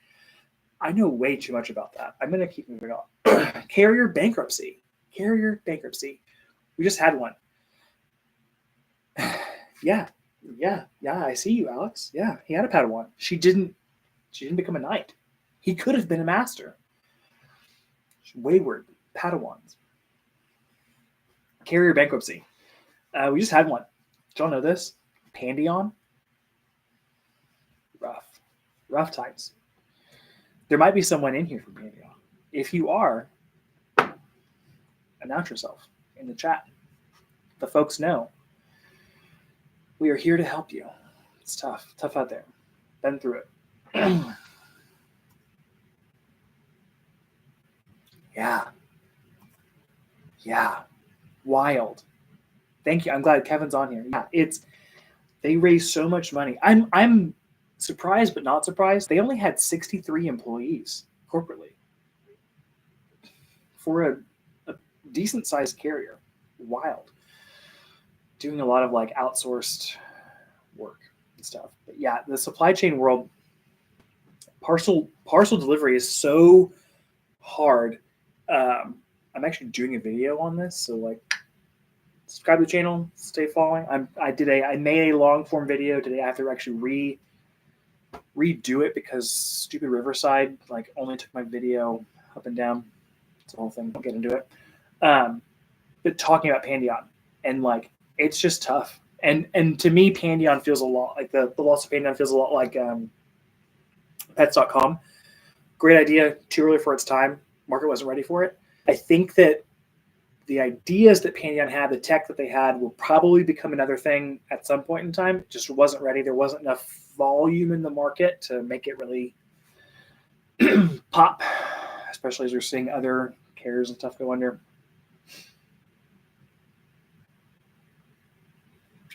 I know way too much about that. I'm going to keep moving on. Carrier bankruptcy. We just had one. Yeah. I see you, Alex. Yeah, he had a Padawan. She didn't become a knight. He could have been a master. Wayward Padawans. Carrier bankruptcy. We just had one. Did y'all know this? Pandion. Rough times. There might be someone in here from Pandion. If you are, announce yourself in the chat. The folks know. We are here to help you. It's tough out there. Been through it. Yeah. Wild. Thank you. I'm glad Kevin's on here. Yeah, they raised so much money. I'm surprised but not surprised. They only had 63 employees corporately for a decent sized carrier. Wild. Doing a lot of like outsourced work and stuff. But yeah, the supply chain world, parcel delivery is so hard. I'm actually doing a video on this, so like subscribe to the channel, stay following. I made a long form video today. I have to actually redo it because stupid Riverside like only took my video up and down. It's a whole thing. I'll get into it. But talking about Pandion and like it's just tough. And to me, Pandion feels a lot like the loss of Pandion feels a lot like Pets.com. Great idea, too early for its time. Market wasn't ready for it. I think that the ideas that Pandion had, the tech that they had, will probably become another thing at some point in time. It just wasn't ready. There wasn't enough volume in the market to make it really pop, especially as we're seeing other carriers and stuff go under.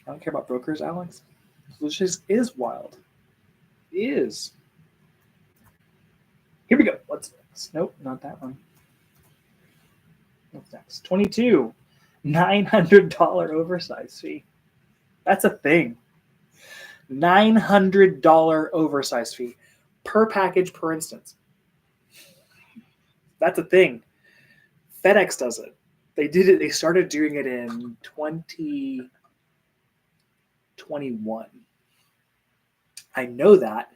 I don't care about brokers, Alex. This just is wild. It is. Here we go. What's next? Nope, not that one. What's next? 22. $900 oversize fee. That's a thing. $900 oversize fee per package per instance. That's a thing. FedEx does it. They did it. They started doing it in 2021. I know that.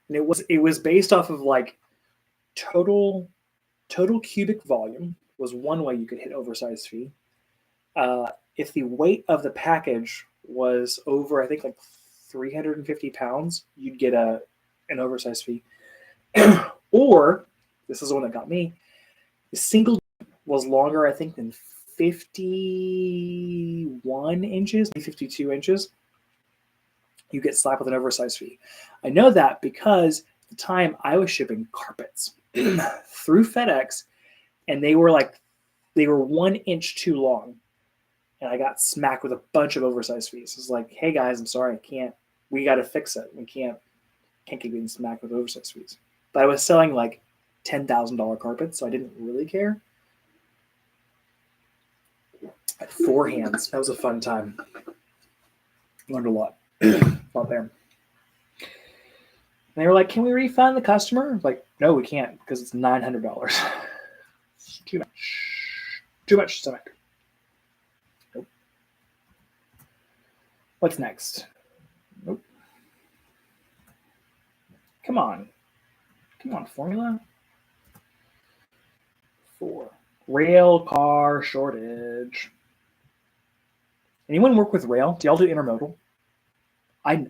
And it was based off of like total cubic volume was one way you could hit oversized fee. If the weight of the package was over, I think like 350 pounds, you'd get an oversized fee. Or, this is the one that got me, the single was longer, I think, than 51 inches, 52 inches. You get slapped with an oversized fee. I know that because at the time I was shipping carpets through FedEx, and they were 1 inch too long. And I got smacked with a bunch of oversized fees. It's like, hey guys, I'm sorry, I can't. We got to fix it. We can't keep getting smacked with oversized fees. But I was selling like $10,000 carpets, so I didn't really care. I had 4 hands. That was a fun time. Learned a lot. Out there. And they were like, can we refund the customer? I was like, no, we can't because it's $900. It's too much. Too much stomach. Nope. What's next? Nope. Come on. Come on, formula. 4. Rail car shortage. Anyone work with rail? Do y'all do intermodal?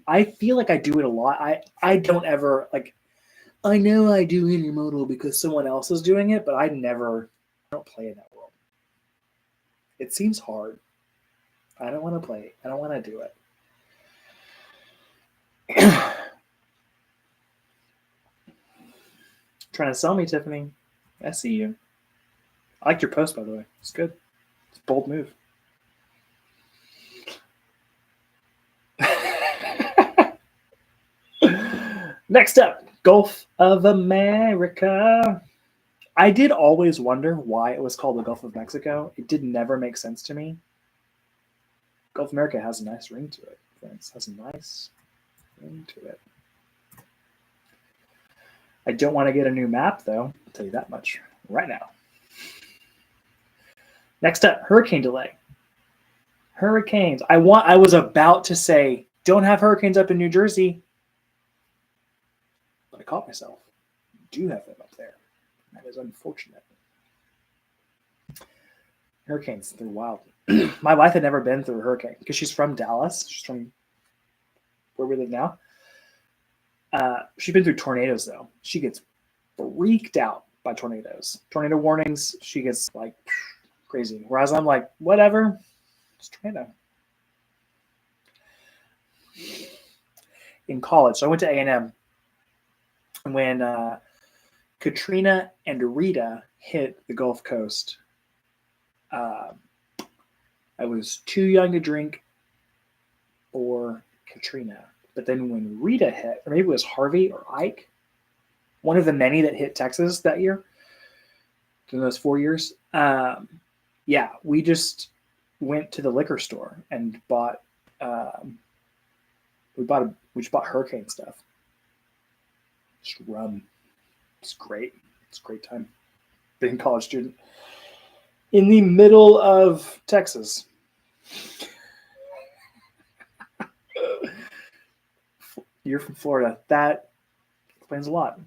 I feel like I do it a lot. I don't ever like. I know I do intermodal because someone else is doing it, but I don't play in that world. It seems hard. I don't want to play. I don't want to do it. Trying to sell me, Tiffany. I see you. I liked your post, by the way. It's good. It's a bold move. Next up, Gulf of America. I did always wonder why it was called the Gulf of Mexico. It did never make sense to me. Gulf of America has a nice ring to it, friends. Has a nice ring to it. I don't want to get a new map, though. I'll tell you that much right now. Next up, hurricane delay. Hurricanes. I was about to say, don't have hurricanes up in New Jersey. But I caught myself. Do have them up there. That is unfortunate. Hurricanes, they're wild. My wife had never been through a hurricane because she's from Dallas. She's from where we live now. She's been through tornadoes, though. She gets freaked out by tornadoes. Tornado warnings, she gets like crazy. Whereas I'm like, whatever. It's tornado. In college, so I went to A&M. When Katrina and Rita hit the Gulf Coast, I was too young to drink for Katrina. But then when Rita hit, or maybe it was Harvey or Ike, one of the many that hit Texas that year, in those 4 years, yeah, we just went to the liquor store and bought. We just bought hurricane stuff. Just rum. It's great. It's a great time. Being a college student in the middle of Texas. You're from Florida. That explains a lot.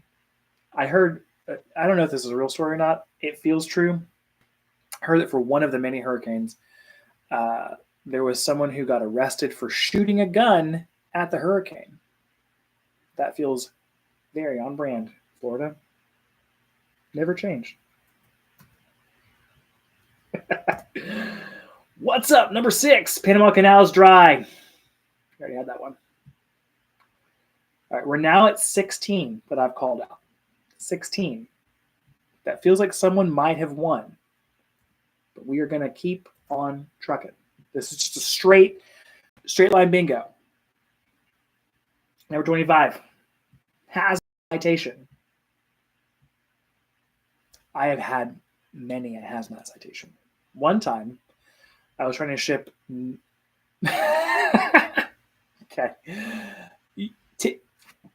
I heard, I don't know if this is a real story or not. It feels true. I heard that for one of the many hurricanes, there was someone who got arrested for shooting a gun at the hurricane. That feels very on brand. Florida. Never changed. What's up? Number 6. Panama Canal's dry. I already had that one. All right, we're now at 16 that I've called out. 16. That feels like someone might have won. But we are going to keep on trucking. This is just a straight line bingo. Number 25. Hazmat citation. I have had many a hazmat citation. One time, I was trying to ship. Okay.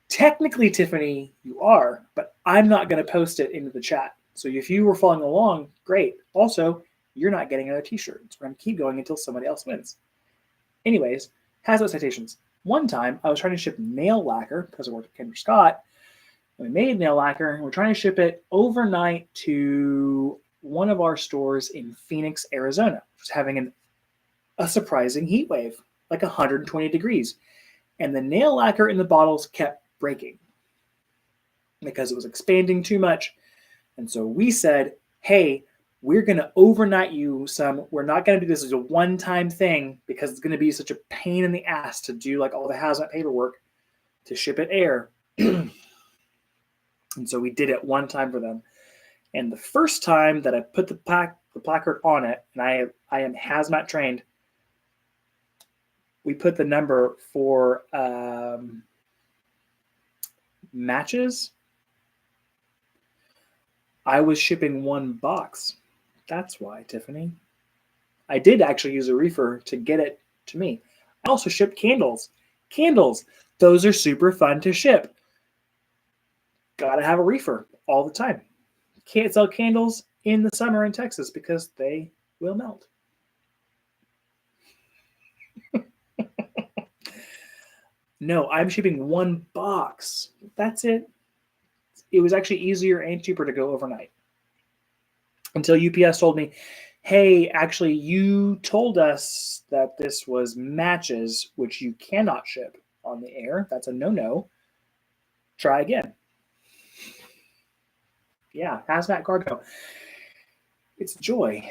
Technically, Tiffany, you are, but I'm not going to post it into the chat. So if you were following along, great. Also, you're not getting another t-shirt. So we're going to keep going until somebody else wins. Anyways, hazmat citations. One time, I was trying to ship nail lacquer because I worked at Kendra Scott. We made nail lacquer, and we're trying to ship it overnight to one of our stores in Phoenix, Arizona, which was having a surprising heat wave, like 120 degrees. And the nail lacquer in the bottles kept breaking because it was expanding too much. And so we said, hey, we're going to overnight you some. We're not going to do this as a one-time thing because it's going to be such a pain in the ass to do like all the hazmat paperwork to ship it air. And so we did it one time for them. And the first time that I put the placard on it, and I am hazmat trained, we put the number for matches. I was shipping one box. That's why, Tiffany. I did actually use a reefer to get it to me. I also shipped candles. Candles, those are super fun to ship. Gotta have a reefer all the time. Can't sell candles in the summer in Texas because they will melt. No, I'm shipping one box. That's it. It was actually easier and cheaper to go overnight. Until UPS told me, hey, actually, you told us that this was matches, which you cannot ship on the air. That's a no-no. Try again. Yeah, hazmat cargo. It's joy.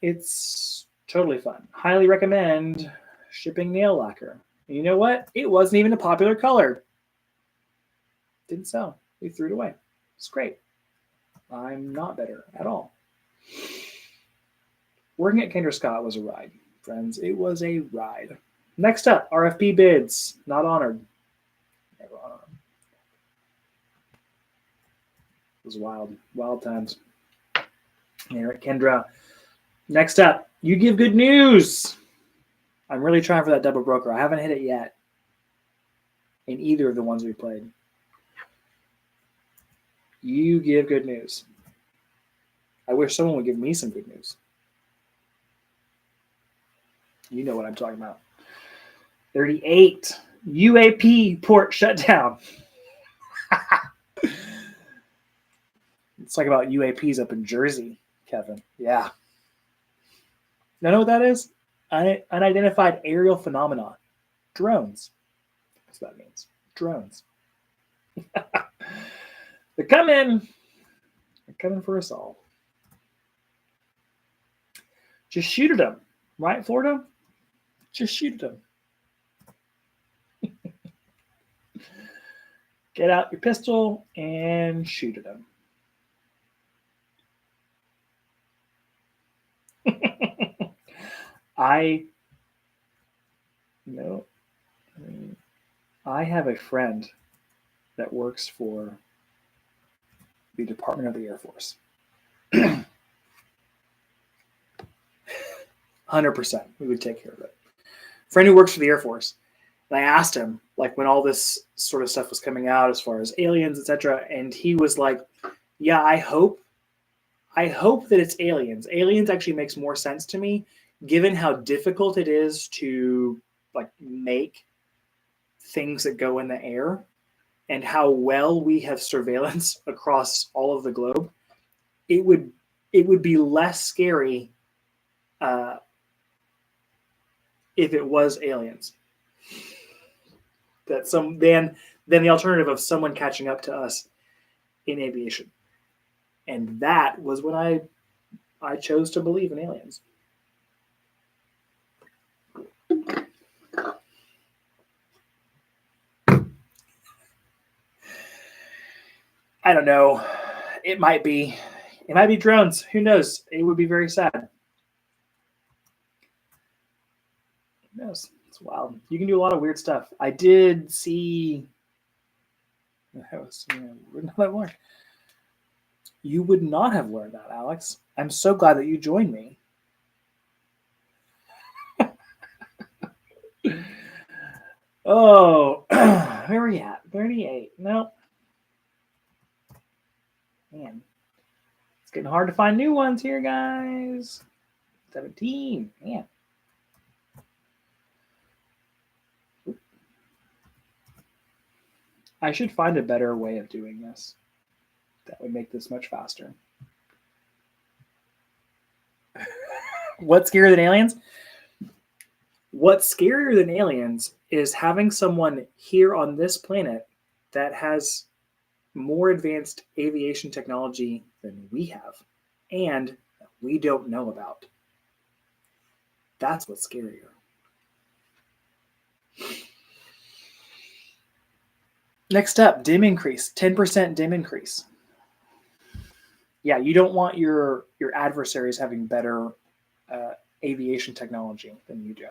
It's totally fun. Highly recommend shipping nail lacquer. And you know what? It wasn't even a popular color. Didn't sell. We threw it away. It's great. I'm not bitter at all. Working at Kendra Scott was a ride, friends. It was a ride. Next up, RFP bids. Not honored. Never honored. It was wild. Wild times. Here at Kendra. Next up, you give good news. I'm really trying for that double broker. I haven't hit it yet in either of the ones we played. You give good news. I wish someone would give me some good news. You know what I'm talking about. 38. UAP port shutdown. It's like about UAPs up in Jersey, Kevin. Yeah. You know what that is? Unidentified aerial phenomena. Drones. That's what that means. Drones. They're coming. They're coming for us all. Just shoot at them. Right, Florida? Just shoot at them. Get out your pistol and shoot at them. I have a friend that works for the Department of the Air Force. 100%, we would take care of it. Friend who works for the Air Force. And I asked him, like, when all this sort of stuff was coming out as far as aliens, etc., and he was like, yeah, I hope that it's aliens. Aliens actually makes more sense to me, given how difficult it is to like make things that go in the air and how well we have surveillance across all of the globe. It would be less scary if it was aliens. Than the alternative of someone catching up to us in aviation. And that was when I chose to believe in aliens. I don't know. It might be drones. Who knows? It would be very sad. Who knows? It's wild. You can do a lot of weird stuff. I did see. You would not have learned that, Alex. I'm so glad that you joined me. Oh, where are we at? 38. Nope. Man, it's getting hard to find new ones here, guys. 17. Man. I should find a better way of doing this. That would make this much faster. What's scarier than aliens? What's scarier than aliens is having someone here on this planet that has more advanced aviation technology than we have and that we don't know about. That's what's scarier. Next up, dim increase, 10% dim increase. Yeah, you don't want your adversaries having better aviation technology than you do.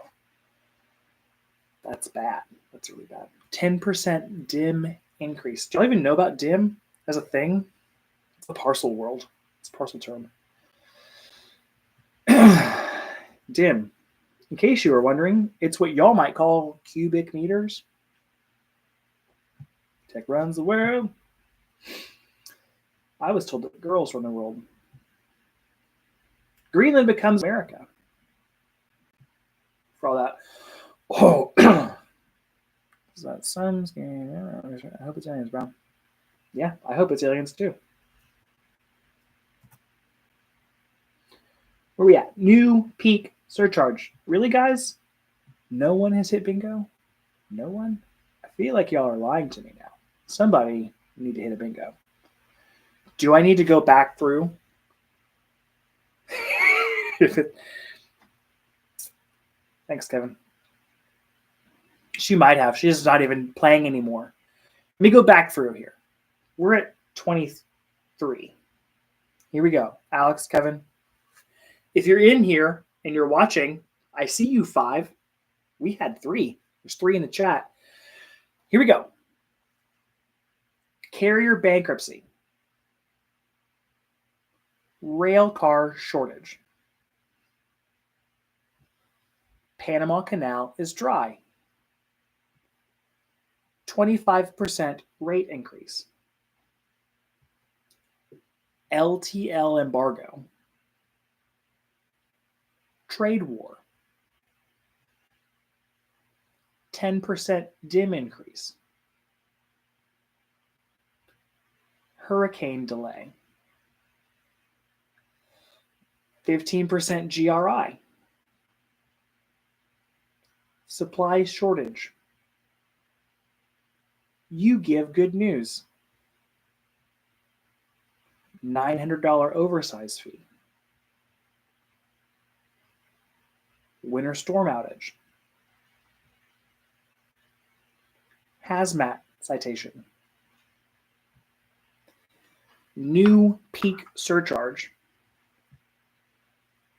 That's bad. That's really bad. 10% dim increase. Do y'all even know about dim as a thing? It's the parcel world. It's a parcel term. Dim. In case you were wondering, it's what y'all might call cubic meters. Tech runs the world. I was told that girls run the world. Greenland becomes America. For all that. Oh, is that sun's game? I hope it's aliens, bro. Yeah, I hope it's aliens too. Where we at? New peak surcharge. Really, guys? No one has hit bingo? No one? I feel like y'all are lying to me now. Somebody need to hit a bingo. Do I need to go back through? Thanks, Kevin. She might have. She's not even playing anymore. Let me go back through here. We're at 23. Here we go. Alex, Kevin. If you're in here and you're watching, I see you 5. We had 3. There's 3 in the chat. Here we go. Carrier bankruptcy. Rail car shortage. Panama Canal is dry. 25% rate increase. LTL embargo. Trade war. 10% dim increase. Hurricane delay. 15% GRI. Supply shortage. You give good news. $900 oversize fee. Winter storm outage. Hazmat citation. New peak surcharge.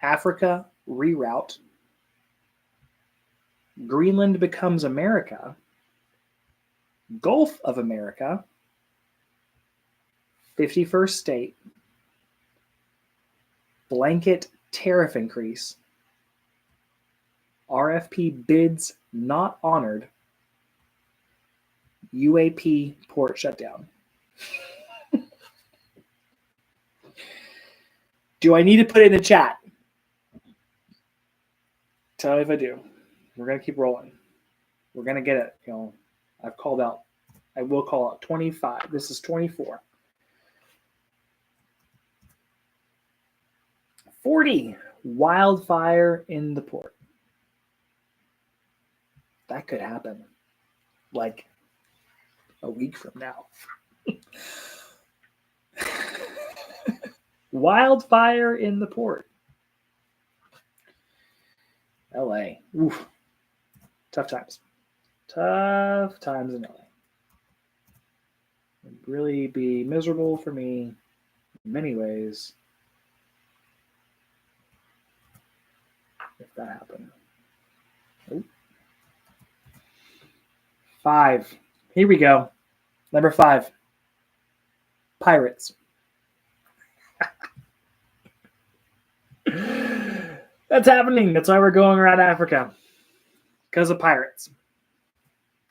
Africa reroute. Greenland becomes America. Gulf of America. 51st state. Blanket tariff increase. RFP bids not honored. UAP port shutdown. Do I need to put it in the chat? Tell me if I do. We're going to keep rolling. We're going to get it. I've called out. I will call out 25. This is 24. 40. Wildfire in the port. That could happen like a week from now. Wildfire in the port. LA. Oof. Tough times. Tough times in LA. It'd really be miserable for me in many ways if that happened. Ooh. 5. Here we go. Number 5. Pirates. That's happening. That's why we're going around Africa. Because of pirates.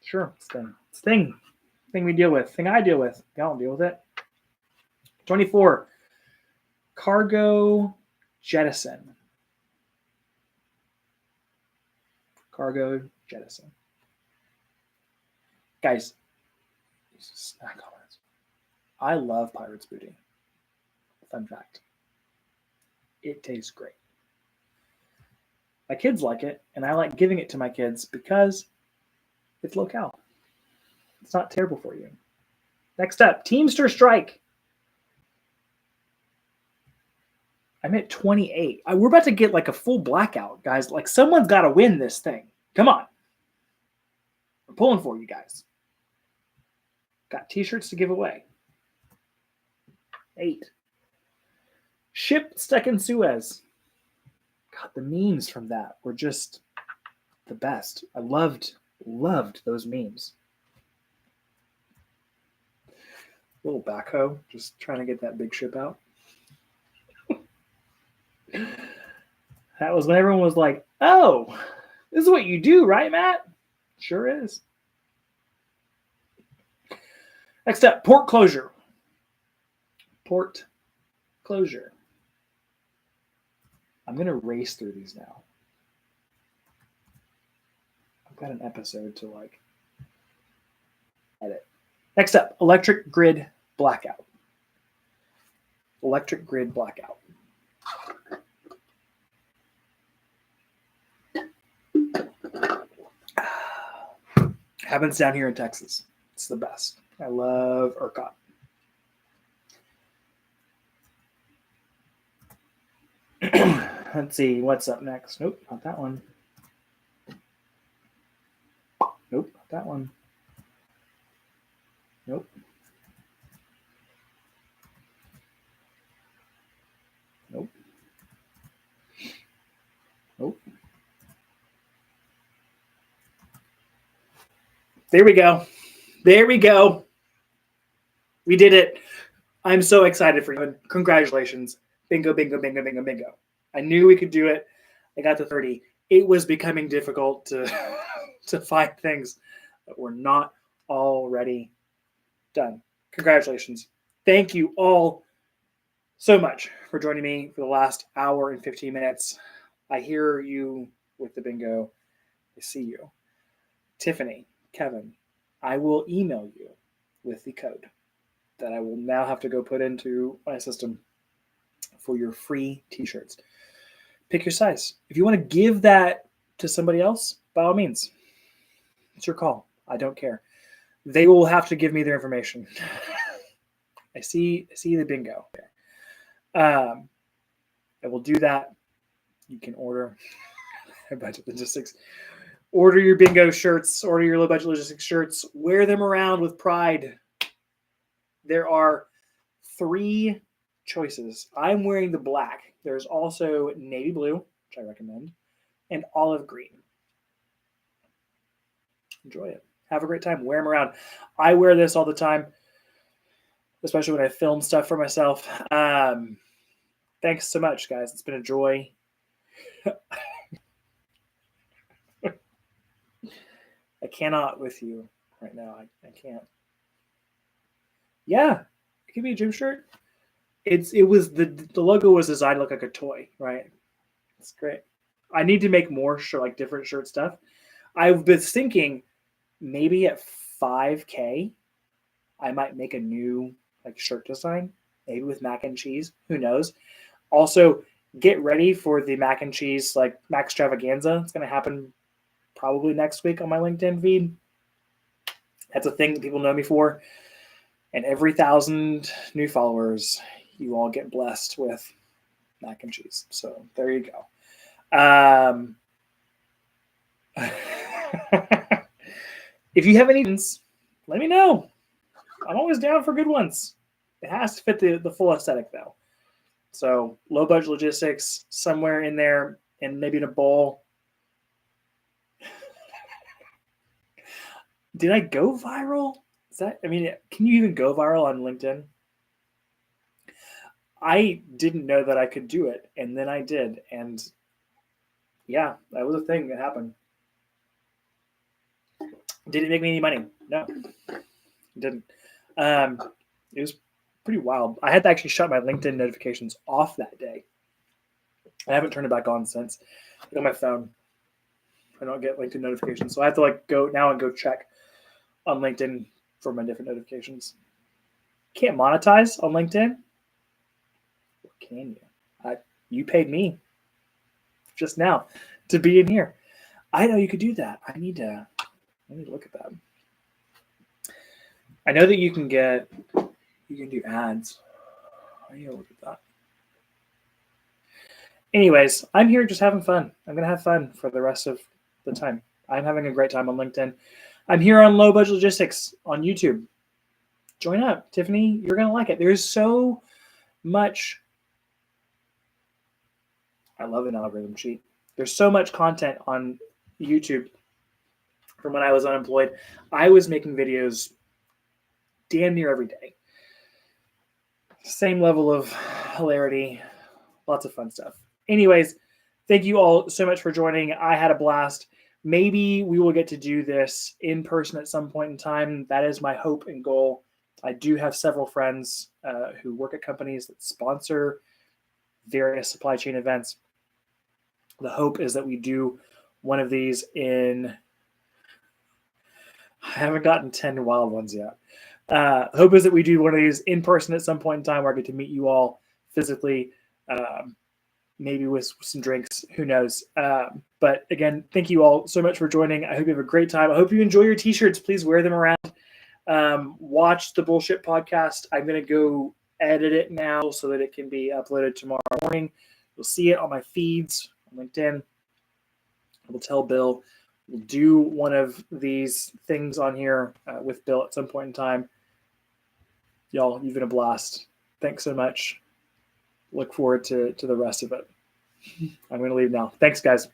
Sure, it's a thing. Thing we deal with. Thing I deal with. Y'all don't deal with it. 24. Cargo jettison. Cargo jettison. Guys, snack comments. I love pirate's booty. Fun fact. It tastes great. My kids like it, and I like giving it to my kids because it's low-cal. It's not terrible for you. Next up, Teamster strike. I'm at 28. We're about to get like a full blackout, guys. Like someone's got to win this thing. Come on. I'm pulling for you guys. Got t-shirts to give away. 8. Ship stuck in Suez. God, the memes from that were just the best. I loved those memes. Little backhoe, just trying to get that big ship out. That was when everyone was like, oh, this is what you do, right, Matt? Sure is. Next up, port closure. Port closure. I'm going to race through these now. I've got an episode to edit. Next up, electric grid blackout. Electric grid blackout. Happens down here in Texas. It's the best. I love ERCOT. Let's see what's up next. Nope, not that one. Nope, not that one. Nope. Nope. Nope. There we go. There we go. We did it. I'm so excited for you. Congratulations. Bingo, bingo, bingo, bingo, bingo. I knew we could do it. I got to 30. It was becoming difficult to find things that were not already done. Congratulations. Thank you all so much for joining me for the last hour and 15 minutes. I hear you with the bingo. I see you. Tiffany, Kevin, I will email you with the code that I will now have to go put into my system for your free t-shirts. Pick your size. If you want to give that to somebody else, by all means, it's your call. I don't care. They will have to give me their information. I see the bingo. I will do that. You can order Budget Logistics. Order your bingo shirts. Order your Low Budget Logistics shirts. Wear them around with pride. There are 3 choices. I'm wearing the black. There's also navy blue, which I recommend, and olive green. Enjoy it. Have a great time. Wear them around. I wear this all the time, especially when I film stuff for myself. Thanks so much, guys. It's been a joy. I cannot with you right now. I can't. Yeah, it could be a gym shirt. It was the logo was designed to look like a toy, right? It's great. I need to make more like different shirt stuff. I've been thinking maybe at 5K, I might make a new like shirt design, maybe with mac and cheese. Who knows? Also, get ready for the mac and cheese like Mac Extravaganza. It's going to happen probably next week on my LinkedIn feed. That's a thing that people know me for. And every 1,000 new followers, you all get blessed with mac and cheese. So there you go. If you have any, let me know. I'm always down for good ones. It has to fit the full aesthetic though. So low budget logistics somewhere in there, and maybe in a bowl. Did I go viral? Can you even go viral on LinkedIn? I didn't know that I could do it, and then I did, and yeah, that was a thing that happened. Did it make me any money? No, it didn't. It was pretty wild. I had to actually shut my LinkedIn notifications off that day. I haven't turned it back on since. On my phone, I don't get LinkedIn notifications, so I have to go now and go check on LinkedIn for my different notifications. Can't monetize on LinkedIn? Or can you? You paid me just now to be in here. I know you could do that. I need to look at that. I know that you can do ads. I need to look at that. Anyways, I'm here just having fun. I'm going to have fun for the rest of the time. I'm having a great time on LinkedIn. I'm here on Low Budget Logistics on YouTube. Join up. Tiffany, you're going to like it. There's so much. I love an algorithm cheat. There's so much content on YouTube from when I was unemployed. I was making videos damn near every day. Same level of hilarity. Lots of fun stuff. Anyways, thank you all so much for joining. I had a blast. Maybe we will get to do this in person at some point in time. That is my hope and goal. I do have several friends who work at companies that sponsor various supply chain events. The hope is that we do one of these I haven't gotten 10 wild ones yet. Hope is that we do one of these in person at some point in time where I get to meet you all physically, maybe with some drinks, who knows. But again, thank you all so much for joining. I hope you have a great time. I hope you enjoy your t-shirts. Please wear them around. Watch the Bullshit Podcast. I'm going to go edit it now so that it can be uploaded tomorrow morning. You'll see it on my feeds on LinkedIn. I will tell Bill. We'll do one of these things on here with Bill at some point in time. Y'all, you've been a blast. Thanks so much. Look forward to the rest of it. I'm going to leave now. Thanks, guys.